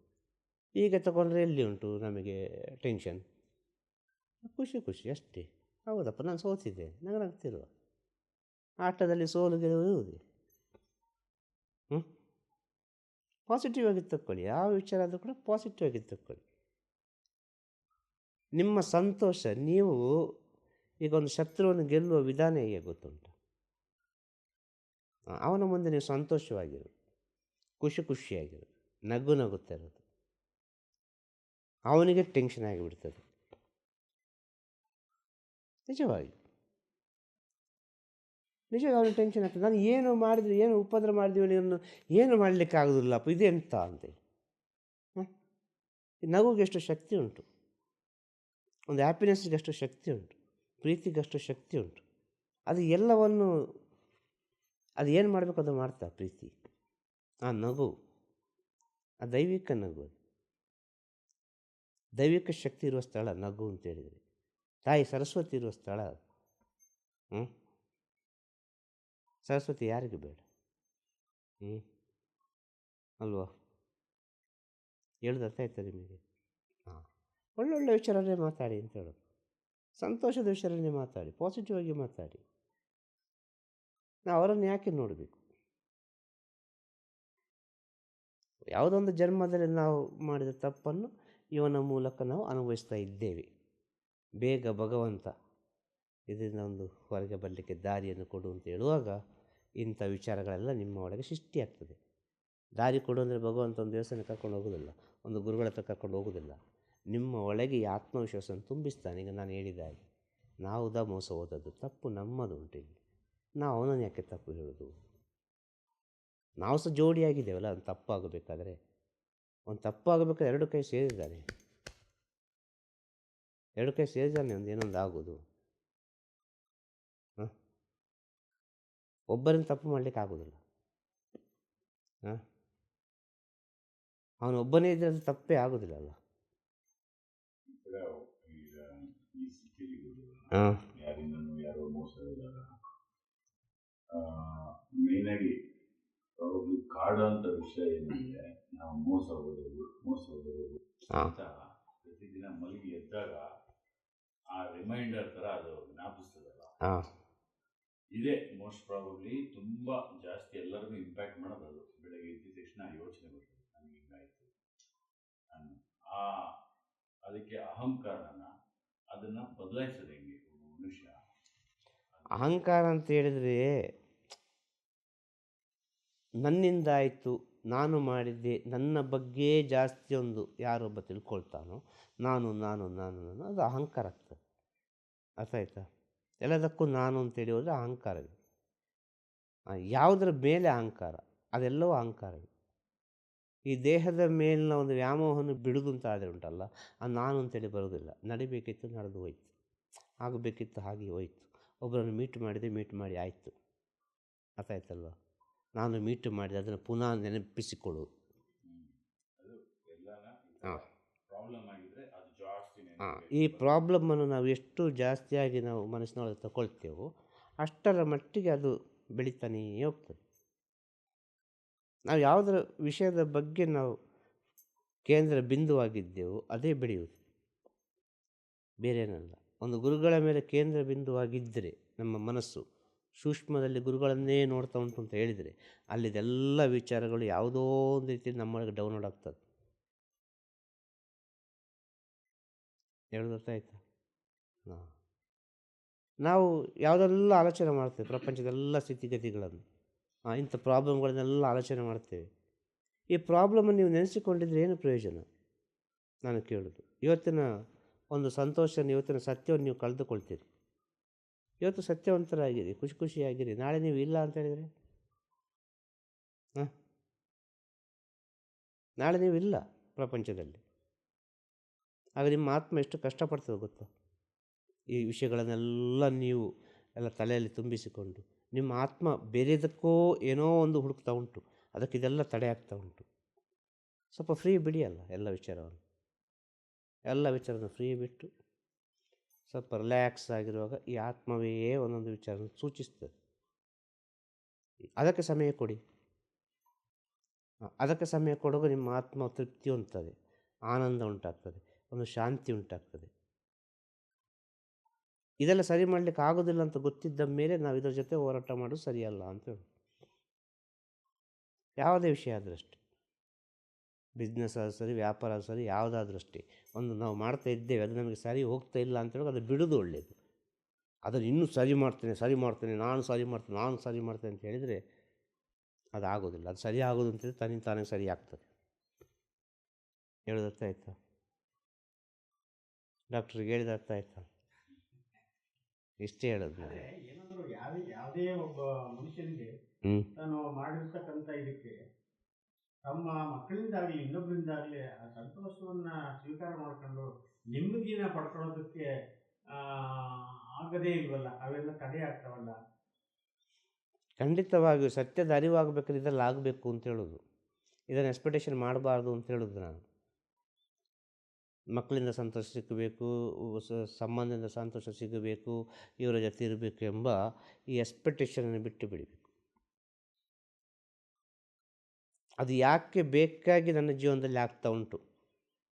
ಹೀಗೆ ತಗೊಂಡ್ರೆ ಎಲ್ಲಿ ಉಂಟು ನಮಗೆ ಟೆನ್ಷನ್? ಖುಷಿ ಖುಷಿ ಅಷ್ಟೇ. ಹೌದಪ್ಪ, ನಾನು ಸೋತಿದ್ದೆ, ನನಗಾಗ್ತಿಲ್ವ? ಆಟದಲ್ಲಿ ಸೋಲು ಗೆಲುವು ಇರುವುದೇ. ಪಾಸಿಟಿವ್ ಆಗಿ ತಕ್ಕೊಳ್ಳಿ. ಯಾವ ವಿಚಾರ ಆದರೂ ಕೂಡ ಪಾಸಿಟಿವ್ ಆಗಿ ತಕ್ಕೊಳ್ಳಿ. ನಿಮ್ಮ ಸಂತೋಷ, ನೀವು ಈಗ ಒಂದು ಶತ್ರುವನ್ನು ಗೆಲ್ಲುವ ವಿಧಾನ ಹೇಗೆ ಗೊತ್ತುಂಟು? ಅವನ ಮುಂದೆ ನೀವು ಸಂತೋಷವಾಗಿರು, ಖುಷಿ ಖುಷಿಯಾಗಿರು, ನಗು ನಗುತ್ತಾ ಇರೋದು. ಅವನಿಗೆ ಟೆನ್ಷನ್ ಆಗಿಬಿಡ್ತದೆ ನಿಜವಾಗಿ. ಅವನಿಗೆ ಟೆನ್ಷನ್ ಆಗ್ತದೆ. ನಾನು ಏನು ಮಾಡಿದ್ರು, ಏನು ಉಪದ್ರ ಮಾಡಿದ್ವಿ, ನೀನು ಏನು ಮಾಡಲಿಕ್ಕೆ ಆಗೋದಿಲ್ಲಪ್ಪ, ಇದೆಂತ ಅಂತೇಳಿ. ನಗುಗೆ ಎಷ್ಟು ಶಕ್ತಿ ಉಂಟು, ಒಂದು ಹ್ಯಾಪಿನೆಸ್ಗೆ ಅಷ್ಟು ಶಕ್ತಿ ಉಂಟು, ಪ್ರೀತಿಗೆ ಅಷ್ಟು ಶಕ್ತಿ ಉಂಟು. ಅದು ಎಲ್ಲವನ್ನು ಅದು ಏನು ಮಾಡಬೇಕು ಅದು ಮಾಡ್ತಾ ಪ್ರೀತಿ. ಆ ನಗು, ಆ ದೈವಿಕ ನಗು, ದೈವಿಕ ಶಕ್ತಿ ಇರುವ ಸ್ಥಳ ನಗು ಅಂತ ಹೇಳಿದರೆ. ತಾಯಿ ಸರಸ್ವತಿ ಇರುವ ಸ್ಥಳ. ಸರಸ್ವತಿ ಯಾರಿಗೆ ಬೇಡ? ಅಲ್ವಾ? ಹೇಳೋದು ಅರ್ಥ ಆಯ್ತಾ ನಿಮಗೆ? ಒಳ್ಳೊಳ್ಳೆ ವಿಚಾರನೇ ಮಾತಾಡಿ ಅಂತ ಹೇಳೋದು. ಸಂತೋಷದ ವಿಚಾರನೇ ಮಾತಾಡಿ, ಪಾಸಿಟಿವ್ ಆಗಿ ಮಾತಾಡಿ. ನಾವು ಅವರನ್ನು ಯಾಕೆ ನೋಡಬೇಕು? ಯಾವುದೊಂದು ಜನ್ಮದಲ್ಲಿ ನಾವು ಮಾಡಿದ ತಪ್ಪನ್ನು ಇವನ ಮೂಲಕ ನಾವು ಅನುಭವಿಸ್ತಾ ಇದ್ದೇವೆ. ಬೇಗ ಭಗವಂತ ಇದರಿಂದ ಒಂದು ಹೊರಗೆ ಬರಲಿಕ್ಕೆ ದಾರಿಯನ್ನು ಕೊಡು ಅಂತ ಹೇಳುವಾಗ ಇಂಥ ವಿಚಾರಗಳೆಲ್ಲ ನಿಮ್ಮ ಒಳಗೆ ಸೃಷ್ಟಿಯಾಗ್ತದೆ. ದಾರಿ ಕೊಡು ಅಂದರೆ ಭಗವಂತ ಒಂದು ದೇವಸ್ಥಾನಕ್ಕೆ ಕರ್ಕೊಂಡು ಹೋಗೋದಿಲ್ಲ, ಒಂದು ಗುರುಗಳ ಹತ್ರ ಕರ್ಕೊಂಡು ಹೋಗೋದಿಲ್ಲ. ನಿಮ್ಮ ಒಳಗೆ ಈ ಆತ್ಮವಿಶ್ವಾಸವನ್ನು ತುಂಬಿಸ್ತಾನೆ. ಈಗ ನಾನು ಹೇಳಿದ ಹಾಗೆ ನಾವು ಮೋಸ ಹೋದದ್ದು ತಪ್ಪು ನಮ್ಮದು ಉಂಟಿಲ್ಲಿ. ನಾವು ಅವನನ್ನು ಯಾಕೆ ತಪ್ಪು ಹೇಳೋದು? ನಾವು ಸಹ ಜೋಡಿಯಾಗಿದ್ದೇವಲ್ಲ. ಒಂದು ತಪ್ಪಾಗಬೇಕಾದ್ರೆ ಎರಡು ಕೈ ಸೇರಿದ್ದಾನೆ, ಒಂದು ಏನೊಂದು ಆಗೋದು. ಹಾಂ, ಒಬ್ಬರಿಂದ ತಪ್ಪು ಮಾಡಲಿಕ್ಕೆ ಆಗೋದಿಲ್ಲ. ಹಾಂ, ಅವನು ಒಬ್ಬನೇ ಇದ್ದರೆ ಅದು ತಪ್ಪೇ ಆಗೋದಿಲ್ಲಲ್ಲ. ಹಾಂ, ಯಾರಿಂದನೂ ಯಾರೋ ಮೋಸ ಹೋದಾಗ ಮೇಯ್ನಾಗಿ ಪ್ರಾಬಬ್ಲಿ ಕಾಡುವಂಥ ವಿಷಯ ಏನಂದರೆ ನಾವು ಮೋಸ ಹೋಗೋದು ಅಂತ ಪ್ರತಿದಿನ ಮಲಗಿ ಎದ್ದಾಗ ಆ ರಿಮೈಂಡರ್ ಥರ ಅದು ಜ್ಞಾಪಿಸ್ತದಲ್ಲ, ಹಾಂ, ಇದೇ ಮೋಸ್ಟ್ ಪ್ರಾಬಬ್ಲಿ ತುಂಬ ಜಾಸ್ತಿ ಎಲ್ಲರಿಗೂ ಇಂಪ್ಯಾಕ್ಟ್ ಮಾಡೋದು. ಅದು ಬೆಳಗ್ಗೆ ಎದ್ದ ತಕ್ಷಣ ಯೋಚನೆ ಬರ್ತದೆ, ನನಗೆ ಹಿಂಗಾಯಿತು ಅನ್ನೋ ಅದಕ್ಕೆ ಅಹಂಕಾರನ ಅದನ್ನು ಬದಲಾಯಿಸೋದು ಹೆಂಗೆ ಮನುಷ್ಯ? ಅಹಂಕಾರ ಅಂತ ಹೇಳಿದರೆ ನನ್ನಿಂದಾಯಿತು, ನಾನು ಮಾಡಿದ್ದೆ, ನನ್ನ ಬಗ್ಗೆ ಜಾಸ್ತಿ ಒಂದು ಯಾರೊಬ್ಬ ತಿಳ್ಕೊಳ್ತಾನೋ ನಾನು ಅದು ಅಹಂಕಾರ ಆಗ್ತದೆ. ಅರ್ಥ ಆಯ್ತಾ? ಎಲ್ಲದಕ್ಕೂ ನಾನು ಅಂತೇಳಿ ಹೋದರೆ ಅಹಂಕಾರವೇ. ಯಾವುದರ ಮೇಲೆ ಅಹಂಕಾರ? ಅದೆಲ್ಲವೂ ಅಹಂಕಾರವೇ. ಈ ದೇಹದ ಮೇಲಿನ ಒಂದು ವ್ಯಾಮೋಹವನ್ನು ಬಿಡುದು ಅಂತ ಆದರೆ ಉಂಟಲ್ಲ, ಅದು ನಾನು ಅಂತೇಳಿ ಬರೋದಿಲ್ಲ. ನಡಿಬೇಕಿತ್ತು, ನಡೆದು ಹೋಯ್ತು. ಆಗಬೇಕಿತ್ತು, ಹಾಗೆ ಹೋಯ್ತು. ಒಬ್ಬರನ್ನು ಮೀಟ್ ಮಾಡಿ ಆಯಿತು. ಅರ್ಥ ಆಯ್ತಲ್ವ? ನಾನು ಮೀಟು ಮಾಡಿದೆ, ಅದನ್ನು ಪುನಃ ನೆನಪಿಸಿಕೊಳ್ಳುವುದು. ಹಾಂ, ಈ ಪ್ರಾಬ್ಲಮ್ಮನ್ನು ನಾವು ಎಷ್ಟು ಜಾಸ್ತಿಯಾಗಿ ನಾವು ಮನಸ್ಸಿನೊಳಗೆ ತಗೊಳ್ತೇವೋ ಅಷ್ಟರ ಮಟ್ಟಿಗೆ ಅದು ಬೆಳೀತಾನೇ ಹೋಗ್ತದೆ. ನಾವು ಯಾವುದರ ವಿಷಯದ ಬಗ್ಗೆ ನಾವು ಕೇಂದ್ರ ಬಿಂದುವಾಗಿದ್ದೆವೋ ಅದೇ ಬೆಳೆಯುವುದು, ಬೇರೇನಲ್ಲ. ಒಂದು ಗುರುಗಳ ಮೇಲೆ ಕೇಂದ್ರ ಬಿಂದುವಾಗಿದ್ದರೆ ನಮ್ಮ ಮನಸ್ಸು ಸೂಕ್ಷ್ಮದಲ್ಲಿ ಗುರುಗಳನ್ನೇ ನೋಡ್ತಾ ಉಂಟು ಅಂತ ಹೇಳಿದರೆ ಅಲ್ಲಿದೆಲ್ಲ ವಿಚಾರಗಳು ಯಾವುದೋ ಒಂದು ರೀತಿಯಲ್ಲಿ ನಮ್ಮೊಳಗೆ ಡೌನ್ಲೋಡ್ ಆಗ್ತದೆ. ಹೇಳೋದು ಅರ್ಥ ಆಯ್ತಾ? ಹಾಂ, ನಾವು ಯಾವುದೆಲ್ಲ ಆಲೋಚನೆ ಮಾಡ್ತೇವೆ, ಪ್ರಪಂಚದೆಲ್ಲ ಸ್ಥಿತಿಗತಿಗಳನ್ನು, ಇಂಥ ಪ್ರಾಬ್ಲಮ್ಗಳನ್ನೆಲ್ಲ ಆಲೋಚನೆ ಮಾಡ್ತೇವೆ. ಈ ಪ್ರಾಬ್ಲಮನ್ನು ನೀವು ನೆನೆಸಿಕೊಂಡಿದ್ರೆ ಏನು ಪ್ರಯೋಜನ? ನಾನು ಕೇಳೋದು. ಇವತ್ತಿನ ಒಂದು ಸಂತೋಷವನ್ನು, ಇವತ್ತಿನ ಸತ್ಯವನ್ನು ನೀವು ಕಳೆದುಕೊಳ್ತೀರಿ. ಇವತ್ತು ಸತ್ಯವಂತರಾಗಿರಿ, ಖುಷಿಯಾಗಿರಿ. ನಾಳೆ ನೀವು ಇಲ್ಲ ಅಂತ ಹೇಳಿದರೆ, ನಾಳೆ ನೀವು ಇಲ್ಲ ಪ್ರಪಂಚದಲ್ಲಿ. ಆಗ ನಿಮ್ಮ ಆತ್ಮ ಎಷ್ಟು ಕಷ್ಟಪಡ್ತದೆ ಗೊತ್ತಾ? ಈ ವಿಷಯಗಳನ್ನೆಲ್ಲ ನೀವು ಎಲ್ಲ ತಲೆಯಲ್ಲಿ ತುಂಬಿಸಿಕೊಂಡು ನಿಮ್ಮ ಆತ್ಮ ಬೇರೆದಕ್ಕೋ ಏನೋ ಒಂದು ಹುಡುಕ್ತಾ ಉಂಟು, ಅದಕ್ಕೆ ಇದೆಲ್ಲ ತಡೆ ಆಗ್ತಾ ಉಂಟು. ಸ್ವಲ್ಪ ಫ್ರೀ ಬಿಡಿಯಲ್ಲ ಎಲ್ಲ ವಿಚಾರವನ್ನು ಫ್ರೀ ಬಿಟ್ಟು ಸ್ವಲ್ಪ ರಿಲ್ಯಾಕ್ಸ್ ಆಗಿರುವಾಗ ಈ ಆತ್ಮವೇ ಒಂದೊಂದು ವಿಚಾರ ಸೂಚಿಸ್ತದೆ. ಅದಕ್ಕೆ ಸಮಯ ಕೊಡಿ. ಅದಕ್ಕೆ ಸಮಯ ಕೊಡುವಾಗ ನಿಮ್ಮ ಆತ್ಮ ತೃಪ್ತಿ ಹೊಂದ್ತದೆ, ಆನಂದ ಉಂಟಾಗ್ತದೆ, ಒಂದು ಶಾಂತಿ ಉಂಟಾಗ್ತದೆ. ಇದೆಲ್ಲ ಸರಿ ಮಾಡಲಿಕ್ಕೆ ಆಗೋದಿಲ್ಲ ಅಂತ ಗೊತ್ತಿದ್ದ ಮೇಲೆ ನಾವು ಇದರ ಜೊತೆ ಹೋರಾಟ ಮಾಡೋದು ಸರಿಯಲ್ಲ ಅಂತ ಹೇಳಿ. ಯಾವುದೇ ವಿಷಯ ಆದರೂ ಅಷ್ಟೇ, ಬಿಸ್ನೆಸ್ ಆದರೂ ಸರಿ, ವ್ಯಾಪಾರ ಆದರೂ ಸರಿ, ಯಾವುದಾದ್ರೂ ಅಷ್ಟೇ. ಒಂದು ನಾವು ಮಾಡ್ತಾ ಇದ್ದೇವೆ, ಅದು ನಮಗೆ ಸರಿ ಹೋಗ್ತಾ ಇಲ್ಲ ಅಂತೇಳಿ ಅದು ಬಿಡೋದು ಒಳ್ಳೆಯದು. ಅದನ್ನು ಇನ್ನೂ ಸರಿ ಮಾಡ್ತೇನೆ, ನಾನು ಸರಿ ಮಾಡ್ತೇನೆ ಅಂತ ಹೇಳಿದರೆ ಅದು ಆಗೋದಿಲ್ಲ. ಅದು ಸರಿ ಆಗೋದು ಅಂತೇಳಿ ತಾನೇ ಸರಿ ಆಗ್ತದೆ. ಹೇಳೋದು ಅರ್ಥ ಆಯ್ತಾ? ಡಾಕ್ಟ್ರಿಗೆ ಹೇಳಿದ ಅರ್ಥ ಆಯ್ತಾ? ಇಷ್ಟೇ ಹೇಳೋದು. ಏನಾದರೂ ಯಾವುದೇ ಒಬ್ಬ ಮನುಷ್ಯನಿಗೆ ತಾನು ಮಾಡಿರ್ತಕ್ಕಂಥ ಇದಕ್ಕೆ ತಮ್ಮ ಮಕ್ಕಳಿಂದಾಗಲಿ ಇನ್ನೊಬ್ಬರಿಂದಾಗಲಿ ಆ ಸಂತೋಷವನ್ನು ಸ್ವೀಕಾರ ಮಾಡ್ಕೊಂಡು ನೆಮ್ಮದಿನ ಪಡ್ಕೊಳ್ಳೋದಕ್ಕೆ ಆಗದೇ ಇಲ್ವಲ್ಲ, ಅವೆಲ್ಲ ತಡೆ ಆಗ್ತಾವಲ್ಲ. ಖಂಡಿತವಾಗಿಯೂ ಸತ್ಯದ ಅರಿವಾಗಬೇಕಾದ್ರೆ ಇದೆಲ್ಲ ಆಗಬೇಕು ಅಂತ ಹೇಳೋದು. ಇದನ್ನು ಎಕ್ಸ್ಪೆಕ್ಟೇಷನ್ ಮಾಡಬಾರ್ದು ಅಂತ ಹೇಳೋದು ನಾನು. ಮಕ್ಕಳಿಂದ ಸಂತೋಷ ಸಿಗಬೇಕು, ಸಂಬಂಧದಿಂದ ಸಂತೋಷ ಸಿಗಬೇಕು, ಇವರ ಜೊತೆ ಇರಬೇಕು ಎಂಬ ಈ ಎಕ್ಸ್ಪೆಕ್ಟೇಷನನ್ನು ಬಿಟ್ಟು ಬಿಡಬೇಕು. ಅದು ಯಾಕೆ ಬೇಕಾಗಿ ನನ್ನ ಜೀವನದಲ್ಲಿ ಆಗ್ತಾ ಉಂಟು?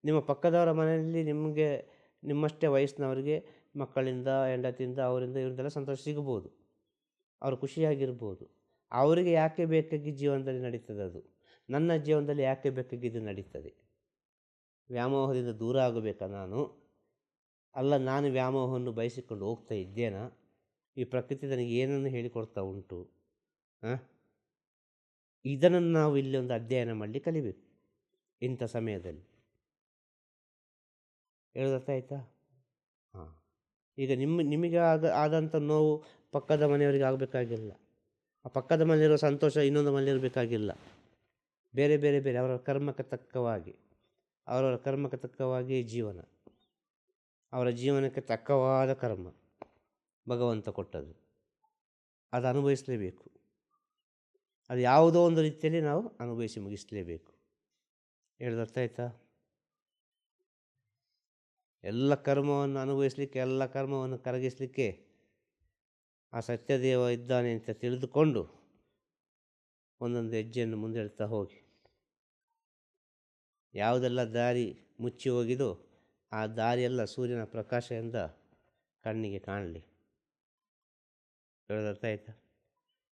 ನಿಮ್ಮ ಪಕ್ಕದವರ ಮನೆಯಲ್ಲಿ ನಿಮಗೆ ನಿಮ್ಮಷ್ಟೇ ವಯಸ್ಸಿನವರಿಗೆ ಮಕ್ಕಳಿಂದ, ಹೆಂಡತಿಯಿಂದ, ಅವರಿಂದ ಇವರಿಂದೆಲ್ಲ ಸಂತೋಷ ಸಿಗ್ಬೋದು, ಅವರು ಖುಷಿಯಾಗಿರ್ಬೋದು. ಅವರಿಗೆ ಯಾಕೆ ಬೇಕಾಗಿ ಜೀವನದಲ್ಲಿ ನಡೀತದೆ? ಅದು ನನ್ನ ಜೀವನದಲ್ಲಿ ಯಾಕೆ ಬೇಕಾಗಿ ಇದು ನಡೀತದೆ? ವ್ಯಾಮೋಹದಿಂದ ದೂರ ಆಗಬೇಕಾ ನಾನು? ಅಲ್ಲ, ನಾನು ವ್ಯಾಮೋಹವನ್ನು ಬಯಸಿಕೊಂಡು ಹೋಗ್ತಾ ಇದ್ದೇನಾ? ಈ ಪ್ರಕೃತಿ ನನಗೆ ಏನನ್ನು ಹೇಳಿಕೊಡ್ತಾ ಉಂಟು? ಇದನ್ನು ನಾವು ಇಲ್ಲಿ ಒಂದು ಅಧ್ಯಯನ ಮಾಡಲಿ ಕಲಿಬೇಕು ಇಂಥ ಸಮಯದಲ್ಲಿ. ಹೇಳೋದರ್ಥ ಆಯ್ತಾ? ಹಾಂ. ಈಗ ನಿಮಗೆ ಆದಂಥ ನೋವು ಪಕ್ಕದ ಮನೆಯವರಿಗೆ ಆಗಬೇಕಾಗಿಲ್ಲ. ಆ ಪಕ್ಕದ ಮನೆಯಲ್ಲಿರೋ ಸಂತೋಷ ಇನ್ನೊಂದು ಮನೆಯಲ್ಲಿರಬೇಕಾಗಿಲ್ಲ. ಬೇರೆ ಬೇರೆ ಬೇರೆ ಅವರ ಕರ್ಮಕ್ಕೆ ತಕ್ಕವಾಗಿ ಜೀವನ, ಅವರ ಜೀವನಕ್ಕೆ ತಕ್ಕವಾದ ಕರ್ಮ ಭಗವಂತ ಕೊಟ್ಟದ್ದು, ಅದು ಅನುಭವಿಸಲೇಬೇಕು. ಅದು ಯಾವುದೋ ಒಂದು ರೀತಿಯಲ್ಲಿ ನಾವು ಅನುಭವಿಸಿ ಮುಗಿಸಲೇಬೇಕು. ಹೇಳೋದರ್ಥ ಆಯ್ತಾ? ಎಲ್ಲ ಕರ್ಮವನ್ನು ಅನುಭವಿಸಲಿಕ್ಕೆ, ಎಲ್ಲ ಕರ್ಮವನ್ನು ಕರಗಿಸಲಿಕ್ಕೆ ಆ ಸತ್ಯದೇವ ಇದ್ದಾನೆ ಅಂತ ತಿಳಿದುಕೊಂಡು ಒಂದೊಂದು ಹೆಜ್ಜೆಯನ್ನು ಮುಂದಿಡ್ತಾ ಹೋಗಿ. ಯಾವುದೆಲ್ಲ ದಾರಿ ಮುಚ್ಚಿ ಹೋಗಿದೋ ಆ ದಾರಿಯೆಲ್ಲ ಸೂರ್ಯನ ಪ್ರಕಾಶದಿಂದ ಕಣ್ಣಿಗೆ ಕಾಣಲಿ. ಹೇಳೋದರ್ಥ ಆಯ್ತಾ?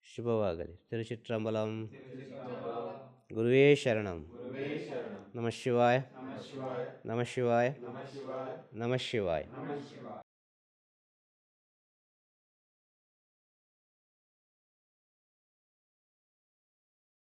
ಶುಭವಾಗಲಿ. ತಿರುಚಿಟ್ರಂಬಲಂ. ಗುರುವೇ ಶರಣಂ. ನಮಃ ಶಿವಾಯ. ನಮಃ ಶಿವಾಯ. ನಮಃ ಶಿವಾಯ.